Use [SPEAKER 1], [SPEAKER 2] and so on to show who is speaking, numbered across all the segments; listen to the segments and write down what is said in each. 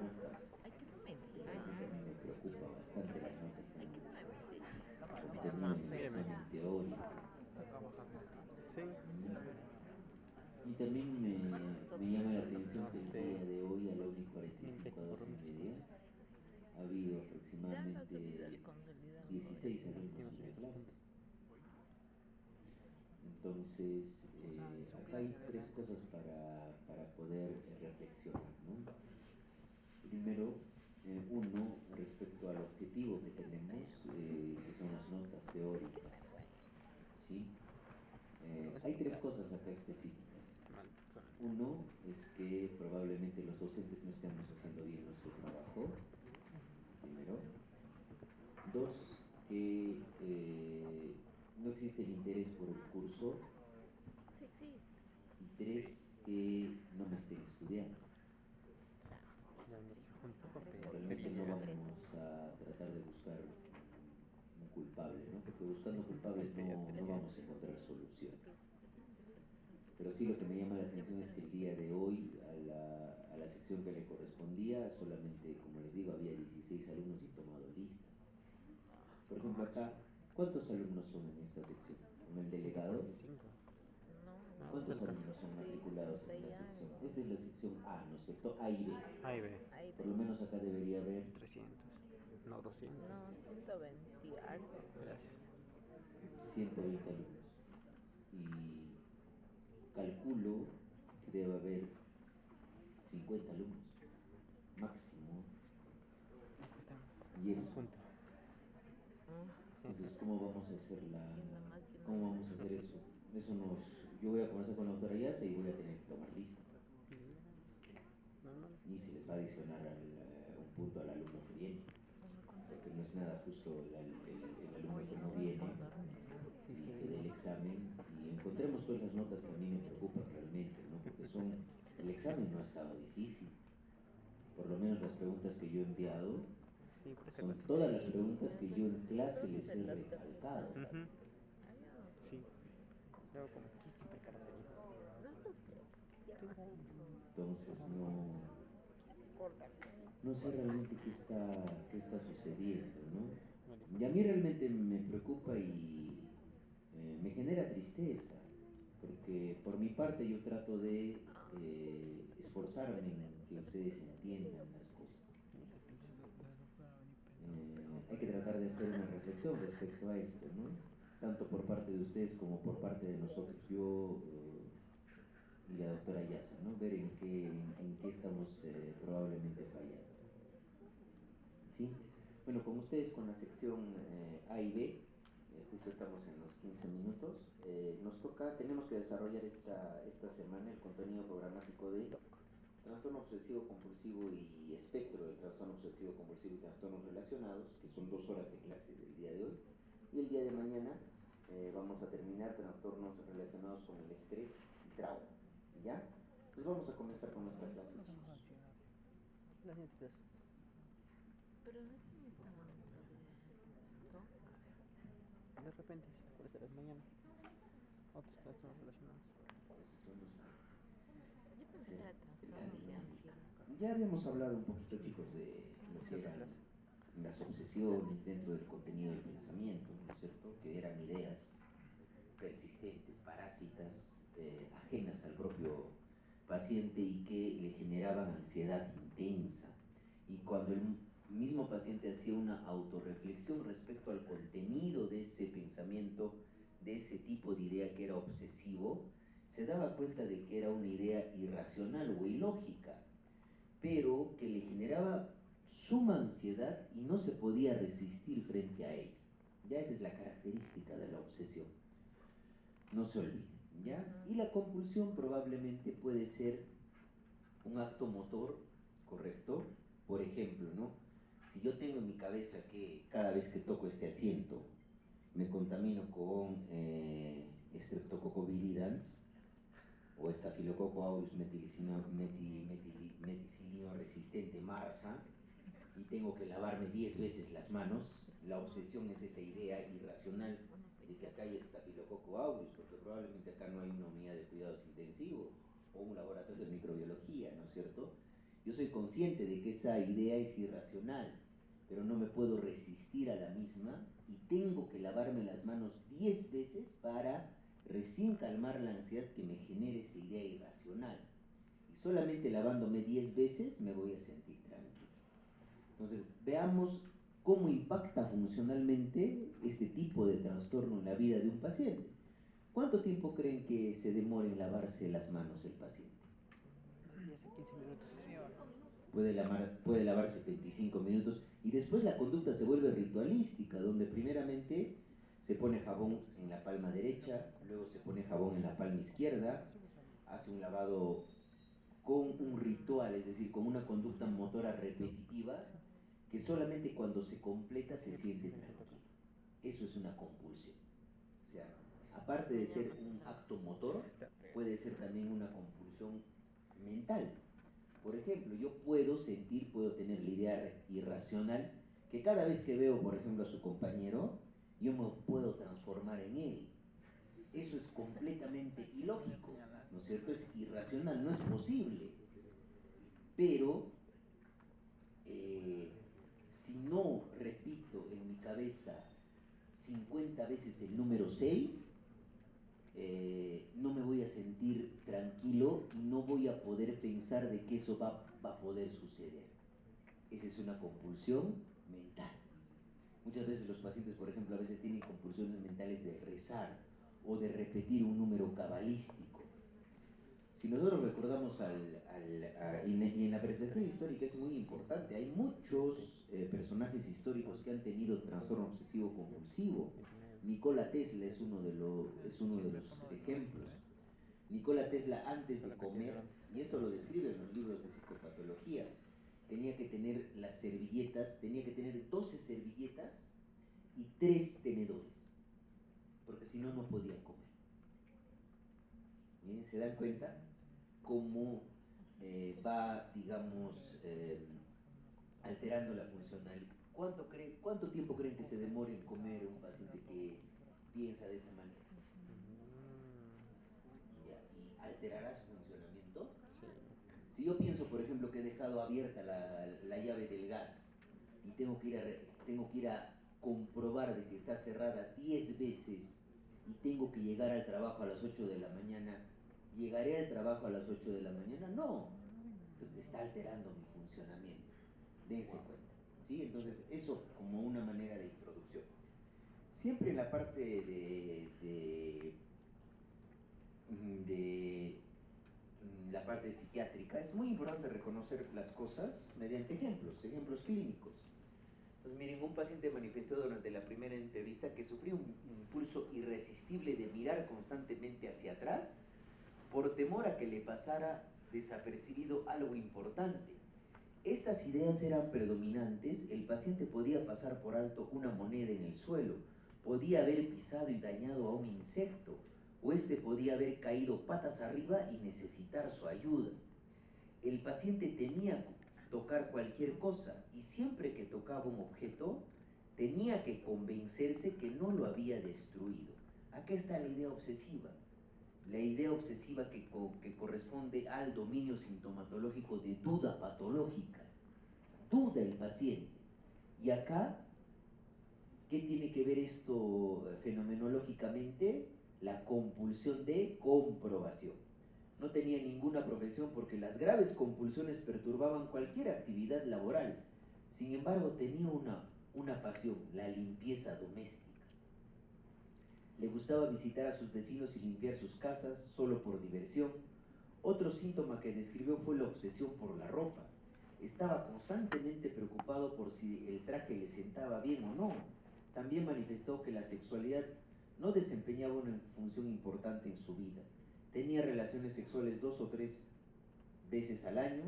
[SPEAKER 1] notas.
[SPEAKER 2] Ay, que no me
[SPEAKER 1] A mí también me preocupa bastante las notas
[SPEAKER 2] Ay, que no me
[SPEAKER 1] tan contenido en el examen teórico.
[SPEAKER 3] Sí.
[SPEAKER 1] Y también me llama la atención
[SPEAKER 3] No
[SPEAKER 1] que el
[SPEAKER 3] sé.
[SPEAKER 1] día de hoy a la 1:45 a 2:30 ha habido
[SPEAKER 2] Ya no ha subido
[SPEAKER 1] aproximadamente
[SPEAKER 2] el consolidado.
[SPEAKER 1] 16 alumnos en la clase. Entonces, acá hay tres cosas para poder reflexionar, ¿no? Primero, uno, respecto al objetivo que tenemos, que son las notas teóricas, ¿sí? Hay tres cosas acá específicas. Uno es que probablemente los docentes no estemos haciendo bien nuestro trabajo, primero. Dos, que no existe el interés por el curso.
[SPEAKER 2] Sí existe.
[SPEAKER 1] Y tres, que no me estén estudiando. Realmente no vamos a tratar de buscar un culpable, ¿no? Porque buscando culpables no vamos a encontrar soluciones. Pero sí, lo que me llama la atención es que el día de hoy, a la sección que le correspondía, solamente, como les digo, había 16 alumnos y tomado lista. Por ejemplo, acá, ¿cuántos alumnos son en esta sección? ¿Con el delegado?
[SPEAKER 2] No,
[SPEAKER 1] ¿Cuántos alumnos son matriculados en la sección? Esta es la sección A, ¿no es cierto? A y B.
[SPEAKER 3] A y B.
[SPEAKER 1] Por lo menos acá debería haber
[SPEAKER 3] 300. No, 200.
[SPEAKER 2] No, 120 algo.
[SPEAKER 3] Gracias.
[SPEAKER 1] 120 alumnos. Y calculo que debe haber 50 alumnos, máximo. Y eso.
[SPEAKER 3] Punto.
[SPEAKER 1] Entonces, ¿cómo vamos a hacer cómo vamos a hacer eso? Yo voy a conversar con la doctora Yasa y voy a tener que tomar lista. Y se les va a adicionar un punto al alumno que viene. Porque no es nada justo el alumno que no viene y que dé el examen y encontremos todas las notas que a mí me preocupan realmente, ¿no? Porque el examen no ha estado difícil. Por lo menos las preguntas que yo he enviado son todas las preguntas que yo en clase les he recalcado.
[SPEAKER 3] Sí. Luego como aquí siempre caracteriza.
[SPEAKER 1] Entonces no sé realmente qué está sucediendo, ¿no? Y a mí realmente me preocupa y me genera tristeza, porque por mi parte yo trato de esforzarme en que ustedes entiendan las cosas. Hay que tratar de hacer una reflexión respecto a esto, ¿no? Tanto por parte de ustedes como por parte de nosotros. Yo y la doctora Yasa, ¿no? Ver en qué estamos probablemente fallando. ¿Sí? Bueno, con ustedes con la sección A y B, justo estamos en los 15 minutos, tenemos que desarrollar esta semana el contenido programático de trastorno obsesivo compulsivo y espectro del trastorno obsesivo compulsivo y trastornos relacionados, que son 2 horas de clase del día de hoy, y el día de mañana vamos a terminar trastornos relacionados con el estrés y trauma, ¿ya? Entonces vamos a comenzar con nuestra clase, chicos.
[SPEAKER 2] Pero eso no estaba dentro de todo.
[SPEAKER 3] De repente se puede ser mañana. Otros trastornos relacionados.
[SPEAKER 1] Esos son los que
[SPEAKER 2] Yo pensé que
[SPEAKER 1] hacer
[SPEAKER 2] era
[SPEAKER 1] la
[SPEAKER 2] trastornos de
[SPEAKER 1] dinámica.
[SPEAKER 2] ansiedad.
[SPEAKER 1] Ya habíamos hablado un poquito, chicos, de lo que eran las obsesiones dentro del contenido del pensamiento, ¿no es cierto? Que eran ideas persistentes, parásitas, ajenas al propio paciente y que le generaban ansiedad intensa. Y cuando el mismo paciente hacía una autorreflexión respecto al contenido de ese pensamiento, de ese tipo de idea que era obsesivo, se daba cuenta de que era una idea irracional o ilógica, pero que le generaba suma ansiedad y no se podía resistir frente a ella. Ya esa es la característica de la obsesión. No se olviden, ¿ya? Y la compulsión probablemente puede ser un acto motor, ¿correcto? Por ejemplo, ¿no? Si yo tengo en mi cabeza que cada vez que toco este asiento me contamino con Streptococcus viridans o Staphylococcus aureus meticilino resistente MARSA y tengo que lavarme 10 veces las manos, la obsesión es esa idea irracional de que acá hay Staphylococcus aureus, porque probablemente acá no hay una unidad de cuidados intensivos o un laboratorio de microbiología, ¿no es cierto? Yo soy consciente de que esa idea es irracional, pero no me puedo resistir a la misma y tengo que lavarme las manos 10 veces para recién calmar la ansiedad que me genere esa idea irracional. Y solamente lavándome 10 veces me voy a sentir tranquilo. Entonces, veamos cómo impacta funcionalmente este tipo de trastorno en la vida de un paciente. ¿Cuánto tiempo creen que se demore en lavarse las manos el paciente?
[SPEAKER 3] 10 a 15 minutos.
[SPEAKER 1] Puede lavarse 25 minutos y después la conducta se vuelve ritualística, donde primeramente se pone jabón en la palma derecha, luego se pone jabón en la palma izquierda, hace un lavado con un ritual, es decir, con una conducta motora repetitiva que solamente cuando se completa se siente tranquilo. Eso es una compulsión. O sea, aparte de ser un acto motor, puede ser también una compulsión mental. Por ejemplo, yo puedo sentir, puedo tener la idea irracional que cada vez que veo, por ejemplo, a su compañero, yo me puedo transformar en él. Eso es completamente ilógico, ¿no es cierto? Es irracional, no es posible. Pero si no repito en mi cabeza 50 veces el número 6, no me voy a sentir tranquilo y no voy a poder pensar de que eso va a poder suceder. Esa es una compulsión mental. Muchas veces los pacientes, por ejemplo, a veces tienen compulsiones mentales de rezar o de repetir un número cabalístico. Si nosotros recordamos y en la perspectiva histórica es muy importante, hay muchos personajes históricos que han tenido trastorno obsesivo compulsivo. Nikola Tesla es uno de los ejemplos. Nikola Tesla antes de comer, y esto lo describe en los libros de psicopatología, tenía que tener las servilletas, tenía que tener 12 servilletas y 3 tenedores, porque si no, no podía comer. ¿Bien? ¿Se dan cuenta cómo va, digamos, alterando la funcionalidad? ¿Cuánto tiempo creen que se demore en comer un paciente que piensa de esa manera? ¿Ya? ¿Y alterará su funcionamiento? Si yo pienso, por ejemplo, que he dejado abierta la llave del gas y tengo que ir a comprobar de que está cerrada 10 veces y tengo que llegar al trabajo a las 8 de la mañana, ¿llegaré al trabajo a las 8 de la mañana? No. Entonces está alterando mi funcionamiento. Dense cuenta. ¿Sí? Entonces, eso como una manera de introducción. Siempre en la parte de la parte psiquiátrica, es muy importante reconocer las cosas mediante ejemplos clínicos. Entonces, miren, un paciente manifestó durante la primera entrevista que sufrió un impulso irresistible de mirar constantemente hacia atrás por temor a que le pasara desapercibido algo importante. Estas ideas eran predominantes, el paciente podía pasar por alto una moneda en el suelo, podía haber pisado y dañado a un insecto, o este podía haber caído patas arriba y necesitar su ayuda. El paciente temía tocar cualquier cosa y siempre que tocaba un objeto tenía que convencerse que no lo había destruido. Acá está la idea obsesiva. La idea obsesiva que corresponde al dominio sintomatológico de duda patológica. Duda el paciente. Y acá, ¿qué tiene que ver esto fenomenológicamente? La compulsión de comprobación. No tenía ninguna profesión porque las graves compulsiones perturbaban cualquier actividad laboral. Sin embargo, tenía una pasión, la limpieza doméstica. Le gustaba visitar a sus vecinos y limpiar sus casas solo por diversión. Otro síntoma que describió fue la obsesión por la ropa. Estaba constantemente preocupado por si el traje le sentaba bien o no. También manifestó que la sexualidad no desempeñaba una función importante en su vida. Tenía relaciones sexuales 2 o 3 veces al año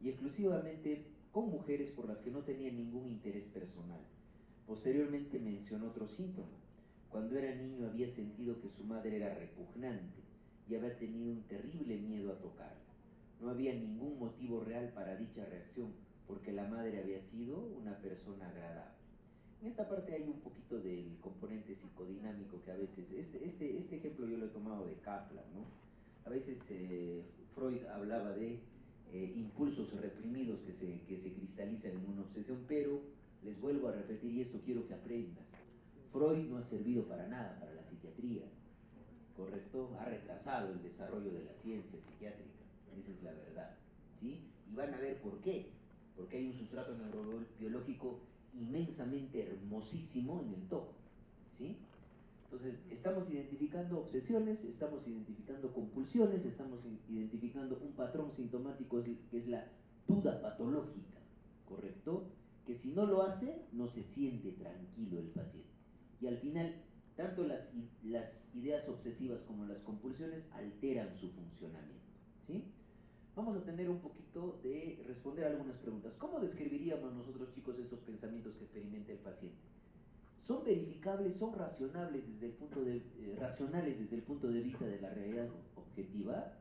[SPEAKER 1] y exclusivamente con mujeres por las que no tenía ningún interés personal. Posteriormente mencionó otro síntoma. Cuando era niño había sentido que su madre era repugnante y había tenido un terrible miedo a tocarla. No había ningún motivo real para dicha reacción, porque la madre había sido una persona agradable. En esta parte hay un poquito del componente psicodinámico que a veces, este ejemplo yo lo he tomado de Kaplan, ¿no? A veces Freud hablaba de impulsos reprimidos que se cristalizan en una obsesión, pero les vuelvo a repetir, y esto quiero que aprendas, Freud no ha servido para nada para la psiquiatría, ¿correcto? Ha retrasado el desarrollo de la ciencia psiquiátrica, esa es la verdad, ¿sí? Y van a ver por qué, porque hay un sustrato neurobiológico inmensamente hermosísimo en el TOC, ¿sí? Entonces, estamos identificando obsesiones, estamos identificando compulsiones, estamos identificando un patrón sintomático que es la duda patológica, ¿correcto? Que si no lo hace, no se siente tranquilo el paciente. Y al final, tanto las ideas obsesivas como las compulsiones alteran su funcionamiento, ¿sí? Vamos a tener un poquito de responder algunas preguntas. ¿Cómo describiríamos nosotros, chicos, estos pensamientos que experimenta el paciente? ¿Son verificables, son racionales desde el punto de vista de la realidad objetiva?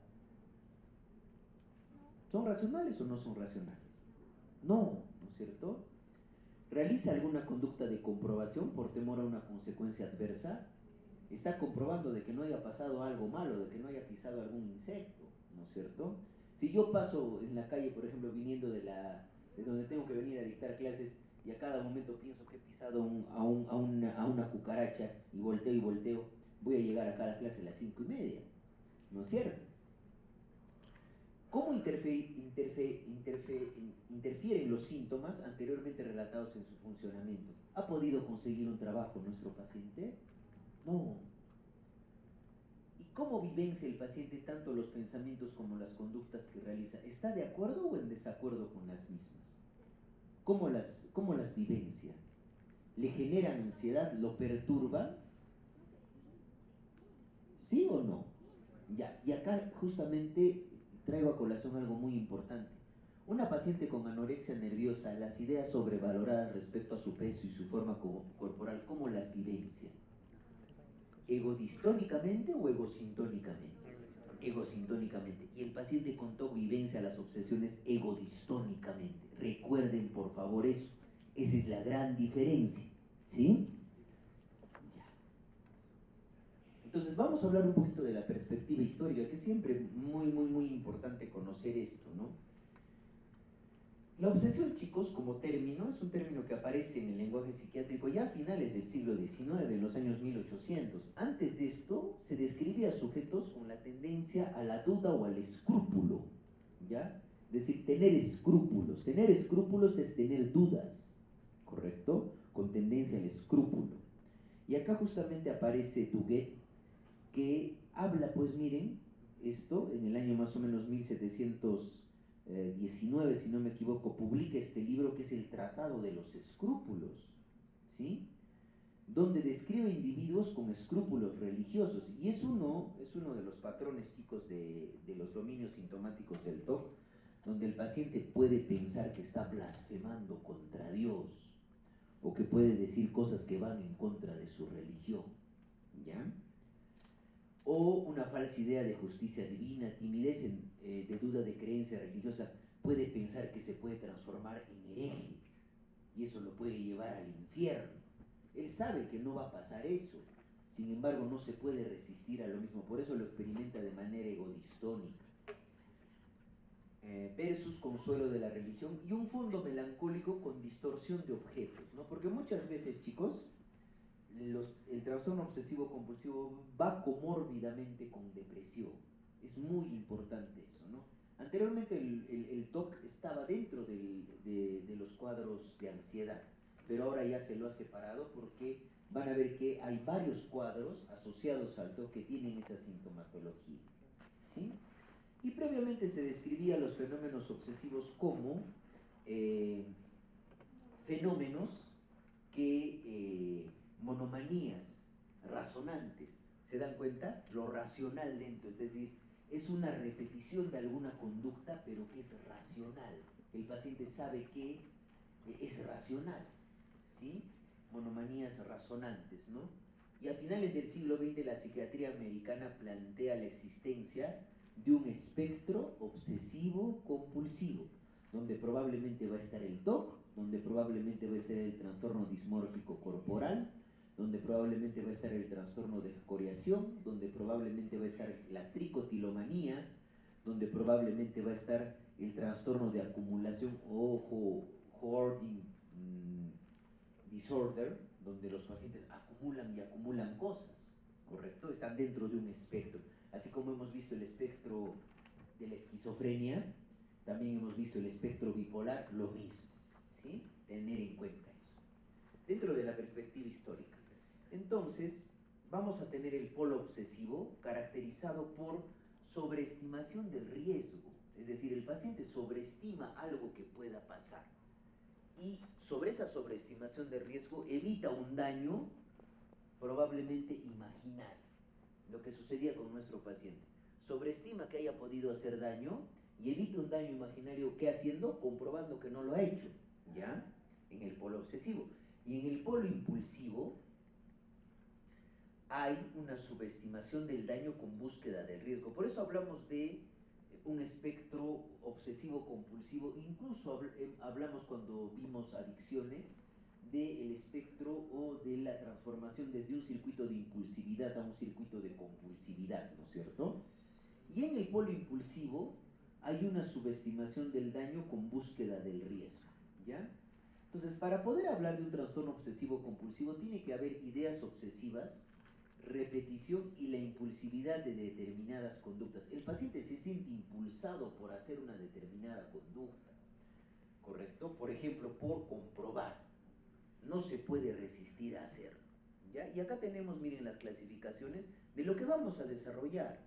[SPEAKER 1] ¿Son racionales o no son racionales? No, ¿no es cierto? ¿Realiza alguna conducta de comprobación por temor a una consecuencia adversa? Está comprobando de que no haya pasado algo malo, de que no haya pisado algún insecto, ¿no es cierto? Si yo paso en la calle, por ejemplo, viniendo de donde tengo que venir a dictar clases, y a cada momento pienso que he pisado a una cucaracha y volteo, voy a llegar acá a la clase a las 5:30, ¿no es cierto? ¿Cómo interfieren los síntomas anteriormente relatados en su funcionamiento? ¿Ha podido conseguir un trabajo nuestro paciente? No. ¿Y cómo vivencia el paciente tanto los pensamientos como las conductas que realiza? ¿Está de acuerdo o en desacuerdo con las mismas? ¿Cómo las vivencia? ¿Le generan ansiedad? ¿Lo perturban? ¿Sí o no? Ya, y acá justamente traigo a colación algo muy importante. Una paciente con anorexia nerviosa, las ideas sobrevaloradas respecto a su peso y su forma corporal, ¿cómo las vivencia? ¿Egodistónicamente o egosintónicamente? Egosintónicamente. Y el paciente con TOC vivencia las obsesiones egodistónicamente. Recuerden por favor eso. Esa es la gran diferencia. ¿Sí? Ya. Entonces vamos a hablar un poquito de la perspectiva histórica, que es siempre muy importante conocer esto, ¿no? La obsesión, chicos, como término, es un término que aparece en el lenguaje psiquiátrico ya a finales del siglo XIX, en los años 1800. Antes de esto, se describía a sujetos con la tendencia a la duda o al escrúpulo, ¿ya? Es decir, tener escrúpulos. Tener escrúpulos es tener dudas, ¿correcto? Con tendencia al escrúpulo. Y acá justamente aparece Duguet, que habla, pues miren, esto en el año más o menos 1719, si no me equivoco, publica este libro que es el Tratado de los Escrúpulos, ¿sí? Donde describe individuos con escrúpulos religiosos, y es uno de los patrones, chicos, de los dominios sintomáticos del TOC, donde el paciente puede pensar que está blasfemando contra Dios, o que puede decir cosas que van en contra de su religión, ¿ya? O una falsa idea de justicia divina, timidez de duda de creencia religiosa, puede pensar que se puede transformar en hereje, y eso lo puede llevar al infierno. Él sabe que no va a pasar eso, sin embargo no se puede resistir a lo mismo, por eso lo experimenta de manera egodistónica. Versus consuelo de la religión y un fondo melancólico con distorsión de objetos, ¿no? Porque muchas veces, chicos, el trastorno obsesivo compulsivo va comórbidamente con depresión. Es muy importante eso, ¿no? Anteriormente el TOC estaba dentro de los cuadros de ansiedad, pero ahora ya se lo ha separado porque van a ver que hay varios cuadros asociados al TOC que tienen esa sintomatología, ¿sí? Y previamente se describía los fenómenos obsesivos como fenómenos que monomanías razonantes, ¿se dan cuenta? Lo racional dentro, es decir, es una repetición de alguna conducta, pero que es racional. El paciente sabe que es racional, ¿sí? Monomanías razonantes, ¿no? Y a finales del siglo XX la psiquiatría americana plantea la existencia de un espectro obsesivo compulsivo, donde probablemente va a estar el TOC, donde probablemente va a estar el trastorno dismórfico corporal, donde probablemente va a estar el trastorno de escoriación, donde probablemente va a estar la tricotilomanía, donde probablemente va a estar el trastorno de acumulación o hoarding disorder, donde los pacientes acumulan y acumulan cosas, ¿correcto? Están dentro de un espectro. Así como hemos visto el espectro de la esquizofrenia, también hemos visto el espectro bipolar, lo mismo, ¿sí? Tener en cuenta eso, dentro de la perspectiva histórica. Entonces, vamos a tener el polo obsesivo caracterizado por sobreestimación del riesgo, es decir, el paciente sobreestima algo que pueda pasar y sobre esa sobreestimación del riesgo evita un daño probablemente imaginario, lo que sucedía con nuestro paciente. Sobreestima que haya podido hacer daño y evita un daño imaginario. ¿Qué haciendo? Comprobando que no lo ha hecho, ¿ya? En el polo obsesivo. Y en el polo impulsivo hay una subestimación del daño con búsqueda del riesgo. Por eso hablamos de un espectro obsesivo compulsivo. Incluso hablamos cuando vimos adicciones del espectro o de la transformación desde un circuito de impulsividad a un circuito de compulsividad, ¿no es cierto? Y en el polo impulsivo hay una subestimación del daño con búsqueda del riesgo, ¿ya? Entonces, para poder hablar de un trastorno obsesivo compulsivo tiene que haber ideas obsesivas, repetición y la impulsividad de determinadas conductas. El paciente se siente impulsado por hacer una determinada conducta, ¿correcto? Por ejemplo, por comprobar. No se puede resistir a hacerlo, ¿ya? Y acá tenemos, miren, las clasificaciones de lo que vamos a desarrollar.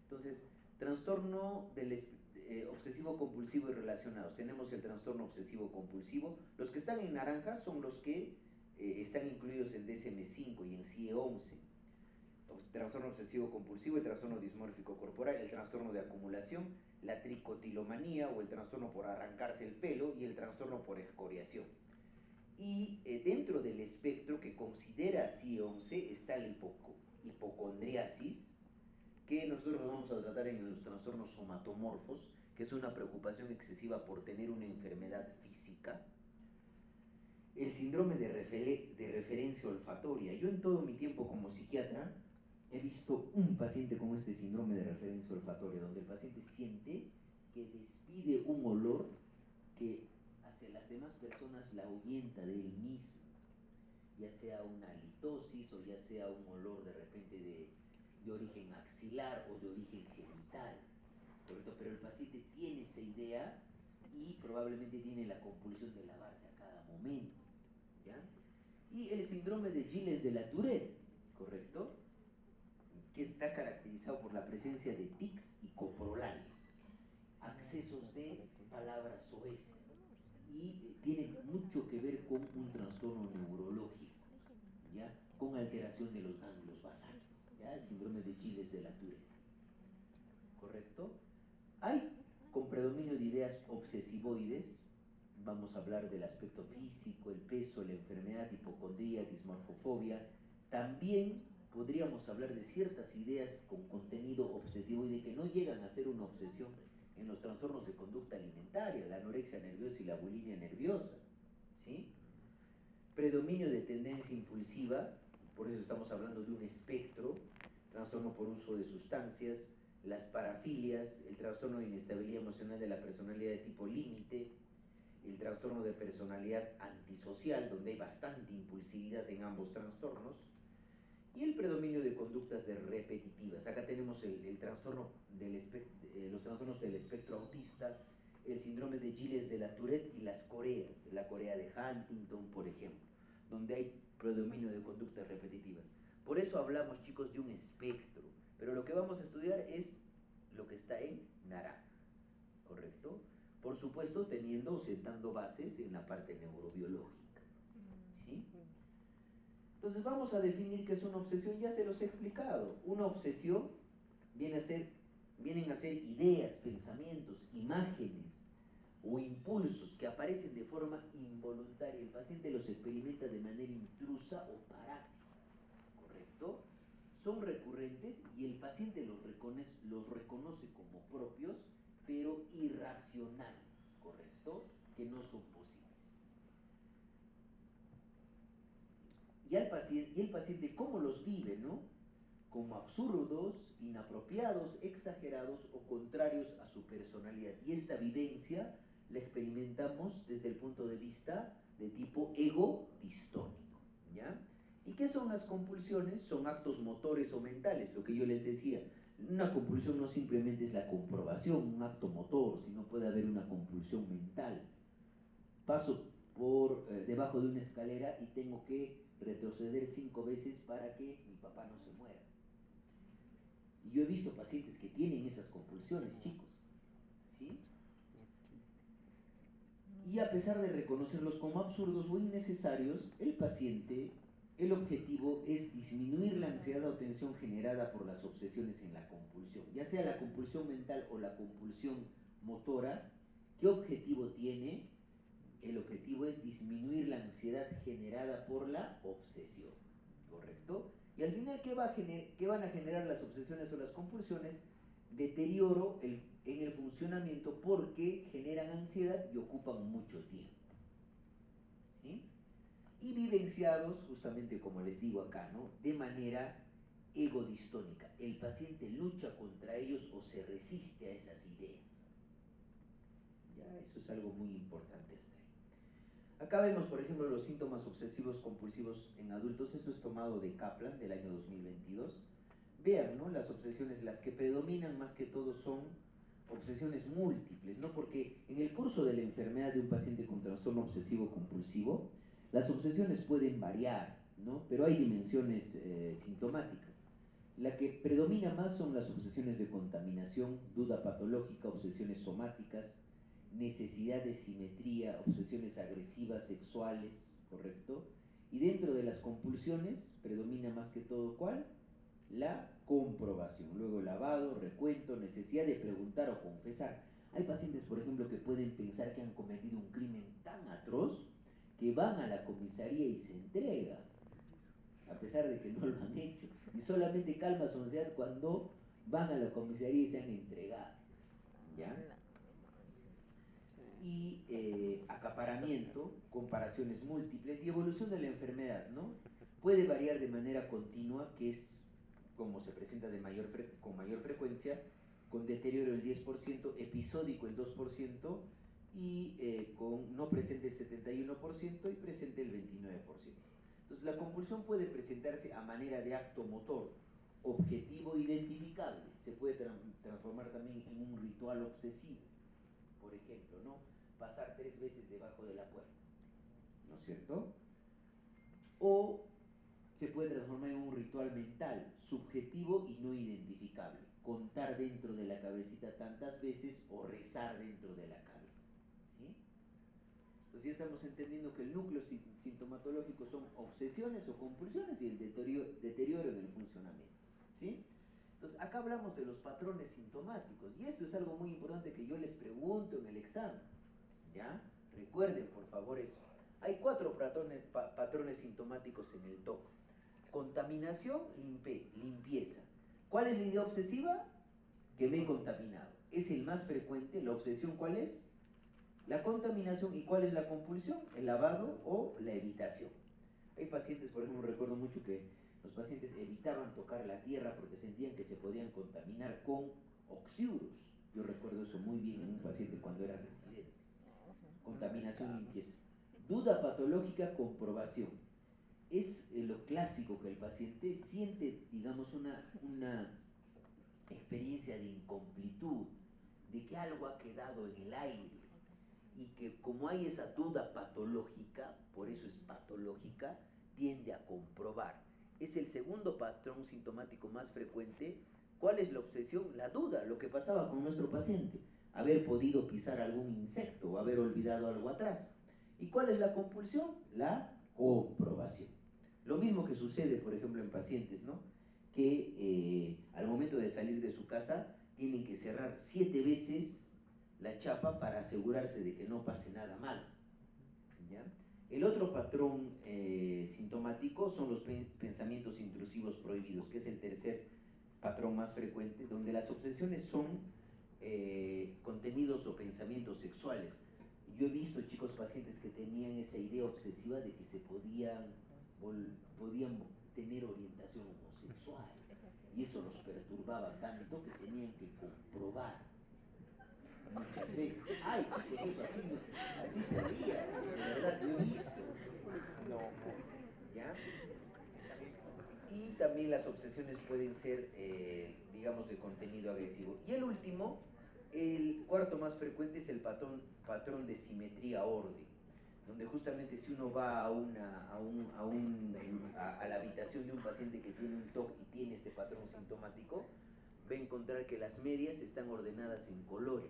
[SPEAKER 1] Entonces, trastorno del obsesivo compulsivo y relacionados. Tenemos el trastorno obsesivo compulsivo. Los que están en naranja son los que están incluidos en DSM-5 y en CIE-11. Trastorno obsesivo compulsivo, el trastorno dismórfico corporal, el trastorno de acumulación, la tricotilomanía o el trastorno por arrancarse el pelo y el trastorno por excoriación. Y dentro del espectro que considera CIE-11 está la hipocondriasis, que nosotros vamos a tratar en los trastornos somatomorfos, que es una preocupación excesiva por tener una enfermedad física. El síndrome de referencia olfatoria. Yo en todo mi tiempo como psiquiatra he visto un paciente con este síndrome de referencia olfatoria, donde el paciente siente que despide un olor que hacia las demás personas la ahuyenta de él mismo, ya sea una halitosis o ya sea un olor de repente de origen axilar o de origen genital, ¿correcto? Pero el paciente tiene esa idea y probablemente tiene la compulsión de lavarse a cada momento, ¿ya? Y el síndrome de Gilles de la Tourette, ¿correcto? Que está caracterizado por la presencia de tics y coprolalia, accesos de palabras soeces, y tiene mucho que ver con un trastorno neurológico, ¿ya? Con alteración de los ganglios basales, ¿ya? El síndrome de Gilles de la Tourette, ¿correcto? Hay con predominio de ideas obsesivoides. Vamos a hablar del aspecto físico, el peso, la enfermedad, hipocondría, dismorfofobia. También podríamos hablar de ciertas ideas con contenido obsesivoide que no llegan a ser una obsesión en los trastornos de conducta alimentaria, la anorexia nerviosa y la bulimia nerviosa, ¿sí? Predominio de tendencia impulsiva, por eso estamos hablando de un espectro, trastorno por uso de sustancias, las parafilias, el trastorno de inestabilidad emocional de la personalidad de tipo límite, el trastorno de personalidad antisocial, donde hay bastante impulsividad en ambos trastornos, y el predominio de conductas repetitivas. Acá tenemos el trastorno los trastornos del espectro autista, el síndrome de Gilles de la Tourette y las coreas, la corea de Huntington, por ejemplo, donde hay predominio de conductas repetitivas. Por eso hablamos, chicos, de un espectro, pero lo que vamos a estudiar es lo que está en naranja, ¿correcto? Por supuesto, teniendo o sentando bases en la parte neurobiológica, ¿sí? Entonces vamos a definir qué es una obsesión. Ya se los he explicado. Una obsesión vienen a ser ideas, pensamientos, imágenes o impulsos que aparecen de forma involuntaria. El paciente los experimenta de manera intrusa o parásita, ¿correcto? Son recurrentes y el paciente los reconoce como propios, pero irracionales, ¿correcto? Que no son posibles. Y el paciente, ¿cómo los vive, no? como absurdos, inapropiados, exagerados o contrarios a su personalidad. Y esta vivencia la experimentamos desde el punto de vista de tipo ego distónico, ¿ya? ¿Y qué son las compulsiones? Son actos motores o mentales, lo que yo les decía. Una compulsión no simplemente es la comprobación, un acto motor, sino puede haber una compulsión mental. Paso por debajo de una escalera y tengo que retroceder 5 veces para que mi papá no se muera. Y yo he visto pacientes que tienen esas compulsiones, chicos, ¿sí? Y a pesar de reconocerlos como absurdos o innecesarios, el objetivo es disminuir la ansiedad o tensión generada por las obsesiones en la compulsión, ya sea la compulsión mental o la compulsión motora. ¿Qué objetivo tiene? El objetivo es disminuir la ansiedad generada por la obsesión, ¿correcto? Y al final, ¿qué van a generar las obsesiones o las compulsiones? Deterioro en el funcionamiento porque generan ansiedad y ocupan mucho tiempo, ¿sí? Y vivenciados, justamente como les digo acá, ¿no? De manera egodistónica. El paciente lucha contra ellos o se resiste a esas ideas. Ya, eso es algo muy importante hasta ahí. Acá vemos, por ejemplo, los síntomas obsesivos compulsivos en adultos. Esto es tomado de Kaplan del año 2022. Vean, ¿no? Las obsesiones, las que predominan más que todo son obsesiones múltiples, ¿no? Porque en el curso de la enfermedad de un paciente con trastorno obsesivo compulsivo, las obsesiones pueden variar, ¿no? Pero hay dimensiones sintomáticas. La que predomina más son las obsesiones de contaminación, duda patológica, obsesiones somáticas, necesidad de simetría, obsesiones agresivas sexuales, ¿correcto? Y dentro de las compulsiones predomina más que todo, ¿cuál? La comprobación. Luego lavado, recuento, necesidad de preguntar o confesar. Hay pacientes, por ejemplo, que pueden pensar que han cometido un crimen tan atroz que van a la comisaría y se entregan, a pesar de que no lo han hecho. Y solamente calma su ansiedad cuando van a la comisaría y se han entregado, ¿ya? Y acaparamiento, comparaciones múltiples y evolución de la enfermedad, ¿no? Puede variar de manera continua, que es como se presenta con mayor frecuencia, con deterioro el 10%, episódico el 2% y con no presente el 71% y presente el 29%. Entonces la compulsión puede presentarse a manera de acto motor, objetivo identificable, se puede transformar también en un ritual obsesivo, por ejemplo, ¿no? Pasar 3 veces debajo de la puerta, ¿no es cierto? O se puede transformar en un ritual mental, subjetivo y no identificable. Contar dentro de la cabecita tantas veces o rezar dentro de la cabeza, ¿sí? Entonces ya estamos entendiendo que el núcleo sintomatológico son obsesiones o compulsiones y el deterioro en el funcionamiento, ¿sí? Entonces acá hablamos de los patrones sintomáticos y esto es algo muy importante que yo les pregunto en el examen, ¿ya? Recuerden por favor eso. Hay 4 patrones sintomáticos en el TOC. Contaminación, limpieza. ¿Cuál es la idea obsesiva? Que me he contaminado. Es el más frecuente. ¿La obsesión cuál es? La contaminación. ¿Y cuál es la compulsión? El lavado o la evitación. Hay pacientes, por ejemplo, recuerdo mucho que los pacientes evitaban tocar la tierra porque sentían que se podían contaminar con oxiuros. Yo recuerdo eso muy bien en un paciente cuando era residente. Contaminación, limpieza. Duda patológica, comprobación. Es lo clásico que el paciente siente, digamos, una experiencia de incompletud, de que algo ha quedado en el aire y que como hay esa duda patológica, por eso es patológica, tiende a comprobar. Es el segundo patrón sintomático más frecuente. ¿Cuál es la obsesión? La duda, lo que pasaba con nuestro paciente, haber podido pisar algún insecto o haber olvidado algo atrás. ¿Y cuál es la compulsión? La comprobación. Lo mismo que sucede, por ejemplo, en pacientes, ¿no? Que al momento de salir de su casa tienen que cerrar 7 veces la chapa para asegurarse de que no pase nada mal, ¿ya? El otro patrón sintomático son los pensamientos intrusivos prohibidos, que es el tercer patrón más frecuente, donde las obsesiones son contenidos o pensamientos sexuales. Yo he visto, chicos, pacientes que tenían esa idea obsesiva de que se podían tener orientación homosexual. y eso los perturbaba tanto que tenían que comprobar muchas veces. Ay, chicos, eso así se ría, de verdad, yo he visto.
[SPEAKER 3] No.
[SPEAKER 1] ¿Ya? Y también las obsesiones pueden ser, digamos, de contenido agresivo. Y el último, el cuarto más frecuente, es el patrón de simetría-orden, donde justamente si uno va a la habitación de un paciente que tiene un TOC y tiene este patrón sintomático, va a encontrar que las medias están ordenadas en colores,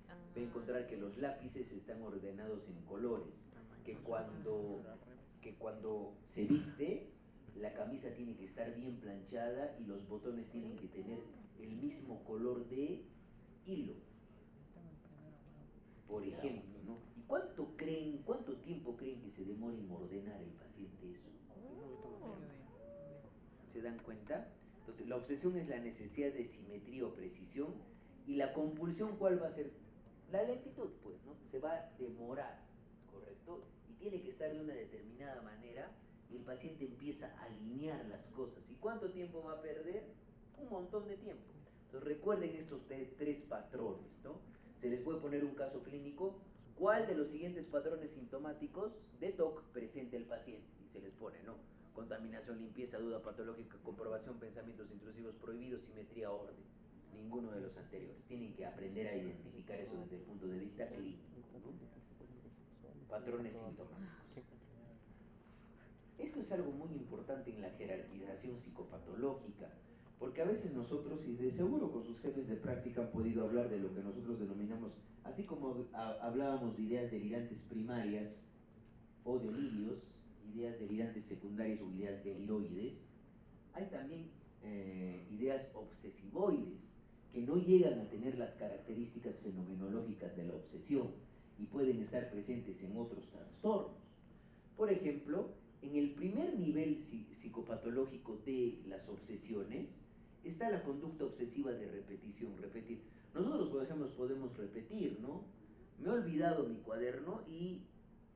[SPEAKER 1] va a encontrar que los lápices están ordenados en colores, que cuando se viste, la camisa tiene que estar bien planchada y los botones tienen que tener el mismo color de hilo, por ejemplo, ¿no? ¿Y cuánto tiempo creen que se demora en ordenar el paciente eso? ¿Se dan cuenta? Entonces, la obsesión es la necesidad de simetría o precisión, y la compulsión, ¿cuál va a ser? La lentitud, pues, ¿no? Se va a demorar, ¿correcto? Y tiene que estar de una determinada manera, y el paciente empieza a alinear las cosas. ¿Y cuánto tiempo va a perder? Un montón de tiempo. Entonces, recuerden estos tres patrones, ¿no? Se les puede poner un caso clínico. ¿Cuál de los siguientes patrones sintomáticos de TOC presenta el paciente? Y se les pone, ¿no? Contaminación, limpieza, duda patológica, comprobación, pensamientos intrusivos prohibidos, simetría, orden. Ninguno de los anteriores. Tienen que aprender a identificar eso desde el punto de vista clínico, ¿no? Patrones sintomáticos. Esto es algo muy importante en la jerarquización psicopatológica, porque a veces nosotros, y de seguro con sus jefes de práctica han podido hablar de lo que nosotros denominamos, así como hablábamos de ideas delirantes primarias o delirios, ideas delirantes secundarias o ideas deliroides, hay también ideas obsesivoides, que no llegan a tener las características fenomenológicas de la obsesión y pueden estar presentes en otros trastornos. Por ejemplo, en el primer nivel psicopatológico de las obsesiones está la conducta obsesiva de repetición, repetir. Nosotros, por ejemplo, podemos repetir, ¿no? Me he olvidado mi cuaderno y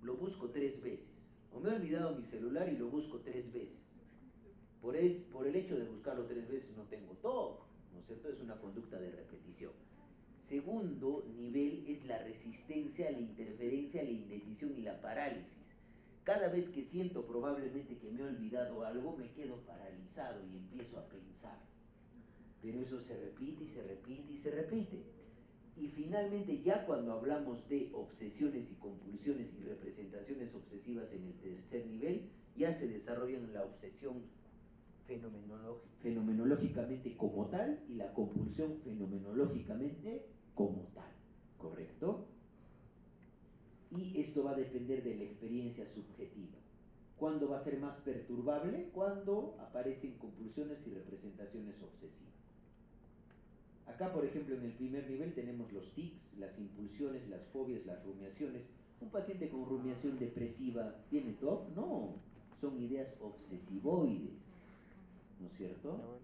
[SPEAKER 1] lo busco 3 veces. O me he olvidado mi celular y lo busco 3 veces. Por el hecho de buscarlo 3 veces no tengo TOC, ¿no es cierto? Es una conducta de repetición. Segundo nivel es la resistencia a la interferencia, a la indecisión y la parálisis. Cada vez que siento probablemente que me he olvidado algo, me quedo paralizado y empiezo a pensar. Pero eso se repite y se repite y se repite. Y finalmente, ya cuando hablamos de obsesiones y compulsiones y representaciones obsesivas en el tercer nivel, ya se desarrollan la obsesión fenomenológicamente como tal y la compulsión fenomenológicamente como tal, ¿correcto? Y esto va a depender de la experiencia subjetiva. ¿Cuándo va a ser más perturbable? Cuando aparecen compulsiones y representaciones obsesivas. Acá, por ejemplo, en el primer nivel tenemos los tics, las impulsiones, las fobias, las rumiaciones. ¿Un paciente con rumiación depresiva tiene TOC? No, son ideas obsesivoides, ¿no es cierto?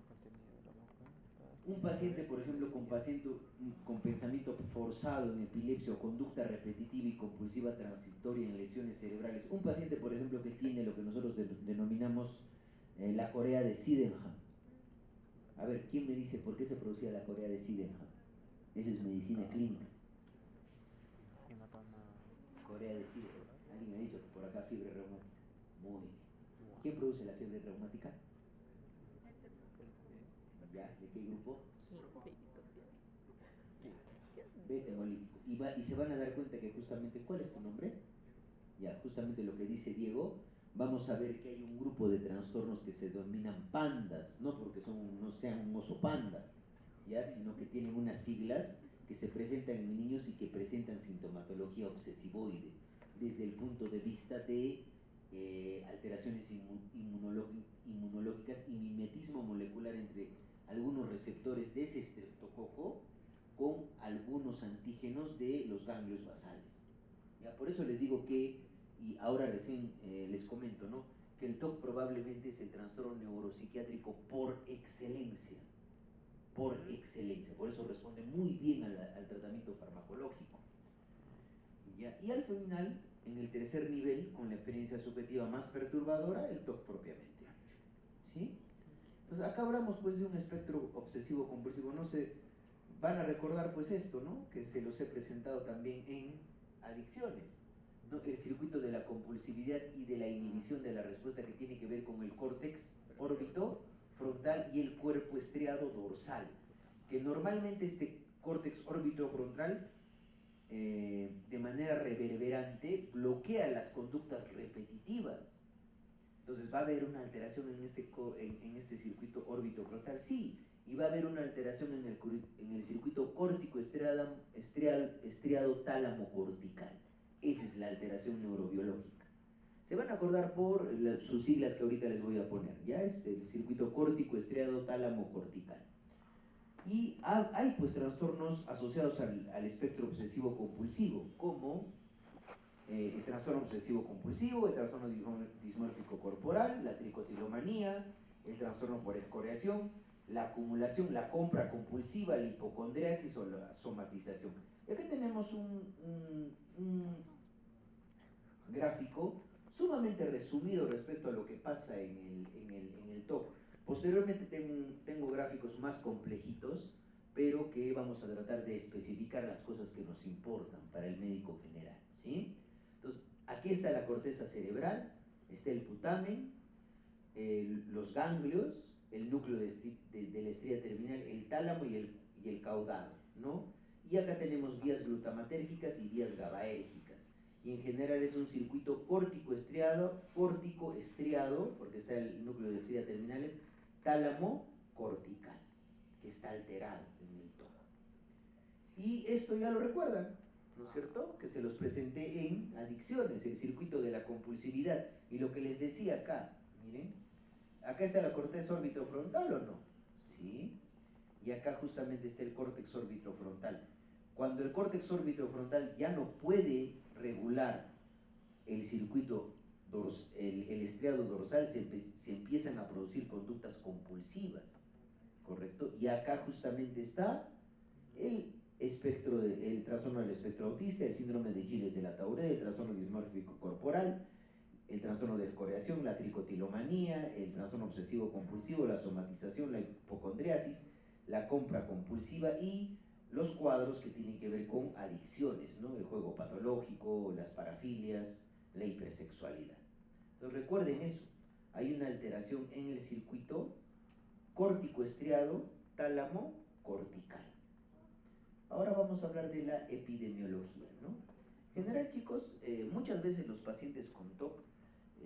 [SPEAKER 1] Un paciente, por ejemplo, con pensamiento forzado en epilepsia o conducta repetitiva y compulsiva transitoria en lesiones cerebrales. Un paciente, por ejemplo, que tiene lo que nosotros denominamos la corea de Sydenham. A ver, ¿quién me dice por qué se producía la corea de Sydenham? Eso es medicina clínica. Corea de Sydenham. Alguien me ha dicho que por acá fiebre reumática. Muy bien. ¿Quién produce la fiebre reumática? ¿Ya? ¿De qué grupo? Beta hemolítico. Y se van a dar cuenta que justamente, ¿cuál es tu nombre? Ya, justamente lo que dice Diego, vamos a ver que hay un grupo de trastornos que se denominan pandas, no porque no sean un oso panda, ya, sino que tienen unas siglas que se presentan en niños y que presentan sintomatología obsesivoide, desde el punto de vista de alteraciones inmunológicas y mimetismo molecular entre algunos receptores de ese estreptococo con algunos antígenos de los ganglios basales. ¿Ya? Por eso les digo que, y ahora recién les comento, ¿no?, que el TOC probablemente es el trastorno neuropsiquiátrico por excelencia. Por excelencia. Por eso responde muy bien al tratamiento farmacológico. ¿Ya? Y al final, en el tercer nivel, con la experiencia subjetiva más perturbadora, el TOC propiamente. ¿Sí? Entonces acá hablamos pues de un espectro obsesivo compulsivo. No se van a recordar pues esto, ¿no? Que se los he presentado también en adicciones, ¿no? El circuito de la compulsividad y de la inhibición de la respuesta, que tiene que ver con el córtex órbito frontal y el cuerpo estriado dorsal, que normalmente este córtex órbito frontal de manera reverberante bloquea las conductas repetitivas. Entonces va a haber una alteración en este circuito órbito frontal, sí, y va a haber una alteración en el circuito córtico estriado tálamo cortical. Esa es la alteración neurobiológica. Se van a acordar por sus siglas que ahorita les voy a poner, ya es el circuito córtico estriado tálamo cortical. Y hay pues trastornos asociados al espectro obsesivo compulsivo, como el trastorno obsesivo compulsivo, el trastorno dismórfico corporal, la tricotilomanía, el trastorno por escoriación, la acumulación, la compra compulsiva, la hipocondriasis o la somatización. Y aquí tenemos un gráfico sumamente resumido respecto a lo que pasa en el TOC. Posteriormente tengo gráficos más complejitos, pero que vamos a tratar de especificar las cosas que nos importan para el médico general, ¿sí? Entonces, aquí está la corteza cerebral, está el putamen, los ganglios, el núcleo de la estría terminal, el tálamo y el caudado, ¿no? Y acá tenemos vías glutamatérgicas y vías GABAérgicas. Y en general es un circuito córtico estriado, porque está el núcleo de estría terminales, tálamo cortical, que está alterado en el TOC. Y esto ya lo recuerdan, ¿no es cierto? Que se los presenté en adicciones, el circuito de la compulsividad. Y lo que les decía acá, miren, acá está la corteza orbitofrontal, ¿o no? Sí. Y acá justamente está el córtex orbitofrontal. Cuando el córtex orbitofrontal ya no puede regular el circuito, el estriado dorsal, se empiezan a producir conductas compulsivas, ¿correcto? Y acá justamente está el trastorno del espectro autista, el síndrome de Gilles de la Tourette, el trastorno dismórfico corporal, el trastorno de escoriación, la tricotilomanía, el trastorno obsesivo compulsivo, la somatización, la hipocondriasis, la compra compulsiva y los cuadros que tienen que ver con adicciones, ¿no? El juego patológico, las parafilias, la hipersexualidad. Entonces recuerden eso, hay una alteración en el circuito córtico estriado tálamo cortical. Ahora vamos a hablar de la epidemiología, ¿no? En general, chicos, muchas veces los pacientes con TOC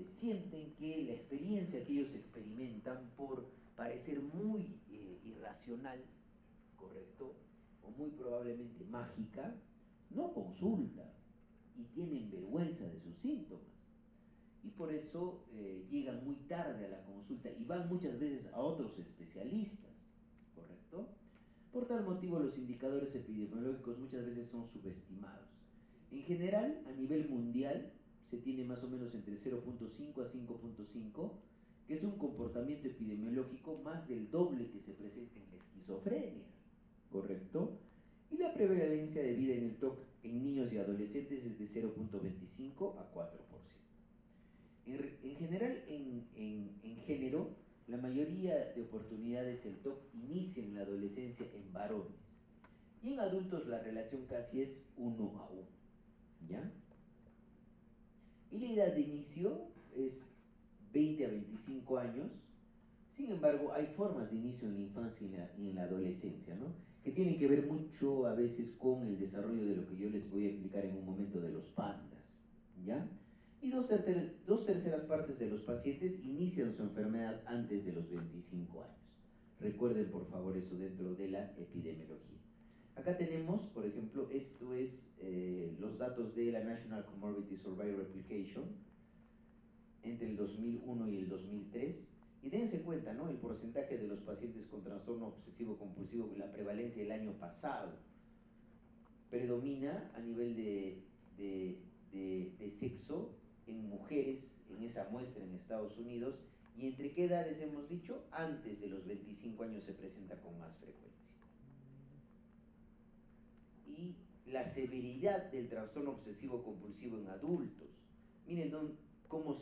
[SPEAKER 1] sienten que la experiencia que ellos experimentan, por parecer muy irracional, ¿correcto? O muy probablemente mágica, no consulta y tienen vergüenza de sus síntomas. Y por eso llegan muy tarde a la consulta y van muchas veces a otros especialistas, ¿correcto? Por tal motivo, los indicadores epidemiológicos muchas veces son subestimados. En general, a nivel mundial, se tiene más o menos entre 0.5 a 5.5, que es un comportamiento epidemiológico más del doble que se presenta en la esquizofrenia, ¿correcto? Y la prevalencia de vida en el TOC en niños y adolescentes es de 0.25 a 4%. En general, en género, la mayoría de oportunidades el TOC inicia en la adolescencia en varones. Y en adultos la relación casi es 1 a 1, ¿ya? Y la edad de inicio es 20 a 25 años. Sin embargo, hay formas de inicio en la infancia y en la adolescencia, ¿no? Que tienen que ver mucho a veces con el desarrollo de lo que yo les voy a explicar en un momento de los pandas, ¿ya? Y dos terceras partes de los pacientes inician su enfermedad antes de los 25 años. Recuerden por favor eso dentro de la epidemiología. Acá tenemos, por ejemplo, esto es los datos de la National Comorbidity Survey Replication entre el 2001 y el 2003. Y dense cuenta, ¿no? El porcentaje de los pacientes con trastorno obsesivo compulsivo, la prevalencia del año pasado, predomina a nivel de sexo en mujeres en esa muestra en Estados Unidos. ¿Y entre qué edades hemos dicho? Antes de los 25 años se presenta con más frecuencia. Y la severidad del trastorno obsesivo compulsivo en adultos. Miren cómo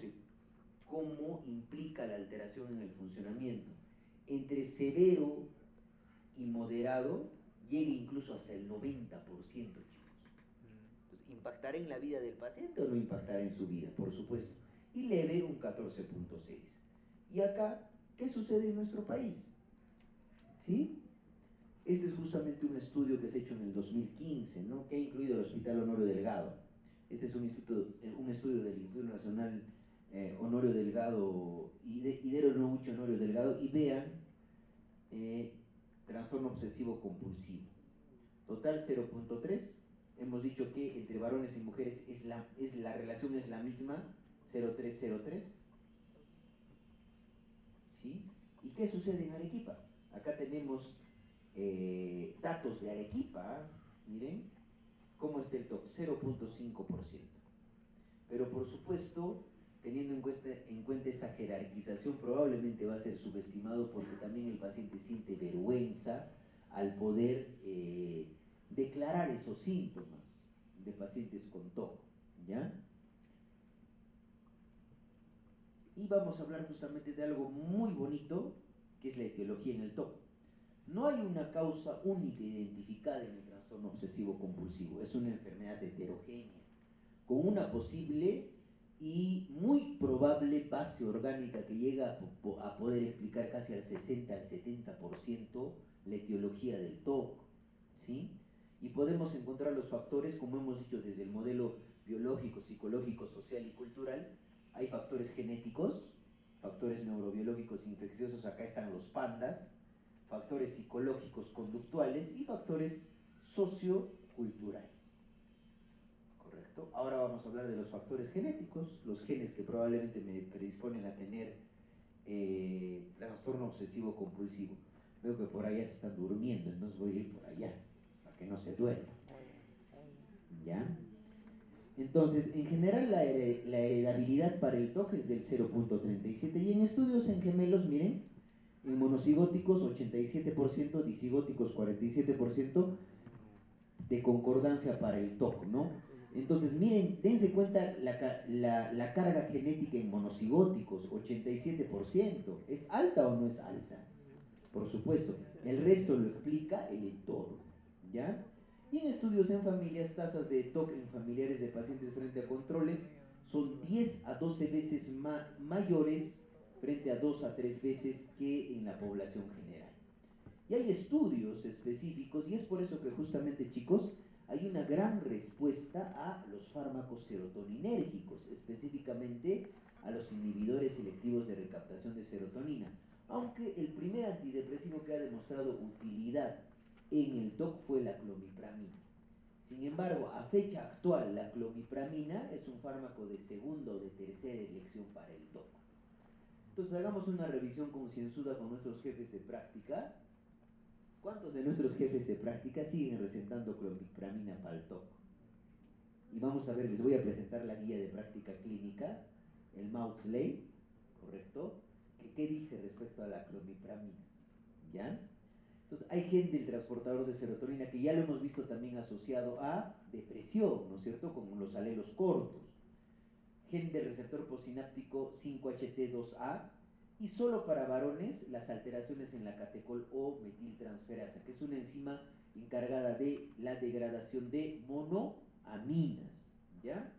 [SPEAKER 1] implica la alteración en el funcionamiento. entre severo y moderado llegue incluso hasta el 90%, chicos. Entonces, ¿impactará en la vida del paciente o no impactará en su vida? Por supuesto. Y leve un 14.6. Y acá, ¿qué sucede en nuestro país? ¿Sí? Este es justamente un estudio que se ha hecho en el 2015, ¿no? Que ha incluido el Hospital Honorio Delgado. Este es un estudio del Instituto Nacional Honorio Delgado, Idero Noguchi Honorio Delgado, y vean trastorno obsesivo compulsivo. Total 0.3. Hemos dicho que entre varones y mujeres la relación es la misma, 0.303. ¿Sí? ¿Y qué sucede en Arequipa? Acá tenemos datos de Arequipa, miren, ¿cómo está el TOC? 0.5%. Pero por supuesto, teniendo en cuenta esa jerarquización, probablemente va a ser subestimado porque también el paciente siente vergüenza al poder declarar esos síntomas de pacientes con TOC, ¿ya? Y vamos a hablar justamente de algo muy bonito, que es la etiología en el TOC. No hay una causa única identificada en el trastorno obsesivo compulsivo, es una enfermedad heterogénea, con una posible y muy probable base orgánica que llega a poder explicar casi al 60 al 70% la etiología del TOC, ¿sí? Y podemos encontrar los factores, como hemos dicho, desde el modelo biológico, psicológico, social y cultural. Hay factores genéticos, factores neurobiológicos infecciosos, acá están los pandas, factores psicológicos conductuales y factores socioculturales. ¿Correcto? Ahora vamos a hablar de los factores genéticos, los genes que probablemente me predisponen a tener trastorno obsesivo compulsivo. Veo que por allá se están durmiendo, entonces voy a ir por allá, para que no se duerman. ¿Ya? Entonces, en general la heredabilidad para el TOC es del 0.37 y en estudios en gemelos, miren, en monocigóticos 87%, disigóticos 47% de concordancia para el TOC, ¿no? Entonces, miren, dense cuenta la carga genética en monocigóticos, 87%. ¿Es alta o no es alta? Por supuesto. El resto lo explica el entorno, ¿ya? Y en estudios en familias, tasas de TOC en familiares de pacientes frente a controles son 10 a 12 veces mayores frente a 2 a 3 veces que en la población general. Y hay estudios específicos, y es por eso que justamente, chicos, hay una gran respuesta a los fármacos serotoninérgicos, específicamente a los inhibidores selectivos de recaptación de serotonina. Aunque el primer antidepresivo que ha demostrado utilidad en el TOC fue la clomipramina. Sin embargo, a fecha actual, la clomipramina es un fármaco de segunda o de tercera elección para el TOC. Entonces, hagamos una revisión concienzuda con nuestros jefes de práctica. ¿Cuántos de nuestros jefes de práctica siguen recetando clomipramina para el TOC? Y vamos a ver, les voy a presentar la guía de práctica clínica, el Maudsley, ¿correcto? ¿Qué dice respecto a la clomipramina? ¿Ya? Entonces, hay gen del transportador de serotonina que ya lo hemos visto también asociado a depresión, ¿no es cierto? Como los alelos cortos. Gen del receptor posináptico 5-HT2A, y solo para varones las alteraciones en la catecol o metiltransferasa, que es una enzima encargada de la degradación de monoaminas, ¿ya?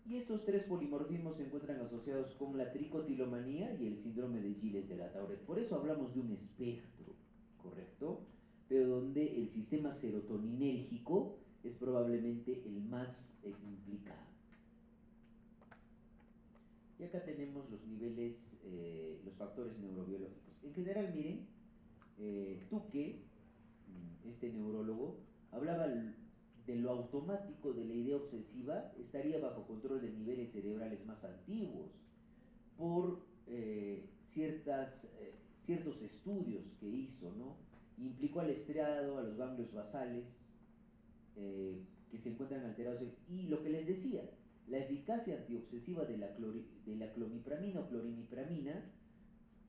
[SPEAKER 1] Y estos tres polimorfismos se encuentran asociados con la tricotilomanía y el síndrome de Gilles de la Tourette. Por eso hablamos de un espectro, ¿correcto? Pero donde el sistema serotoninérgico es probablemente el más implicado. Y acá tenemos los niveles, los factores neurobiológicos. En general, miren, Tuque, este neurólogo, hablaba de lo automático de la idea obsesiva, estaría bajo control de niveles cerebrales más antiguos por ciertos estudios que hizo, ¿no? Implicó al estriado, a los ganglios basales, que se encuentran alterados, y lo que les decía, la eficacia antiobsesiva de la clomipramina o clorimipramina,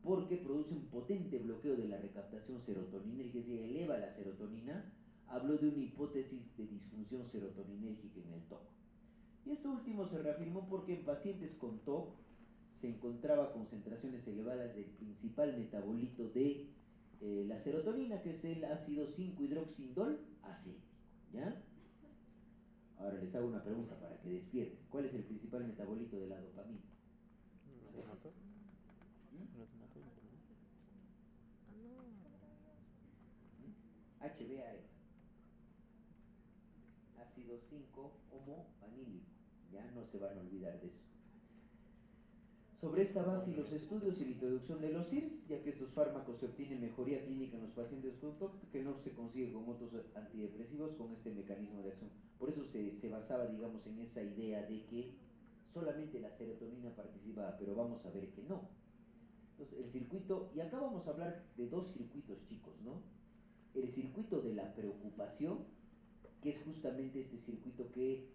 [SPEAKER 1] porque produce un potente bloqueo de la recaptación serotoninérgica, es decir, eleva la serotonina, habló de una hipótesis de disfunción serotoninérgica en el TOC. Y esto último se reafirmó porque en pacientes con TOC se encontraba concentraciones elevadas del principal metabolito de la serotonina, que es el ácido 5-hidroxindol acético, ¿ya? Ahora les hago una pregunta para que despierten. ¿Cuál es el principal metabolito de la dopamina? HBA es ácido 5 homovanílico, ya no se van a olvidar de eso. Sobre esta base y los estudios y la introducción de los IRS, ya que estos fármacos se obtienen mejoría clínica en los pacientes con TOC, que no se consigue con otros antidepresivos con este mecanismo de acción. Por eso se basaba, digamos, en esa idea de que solamente la serotonina participaba, pero vamos a ver que no. Entonces, el circuito, y acá vamos a hablar de dos circuitos, chicos, ¿no? El circuito de la preocupación, que es justamente este circuito que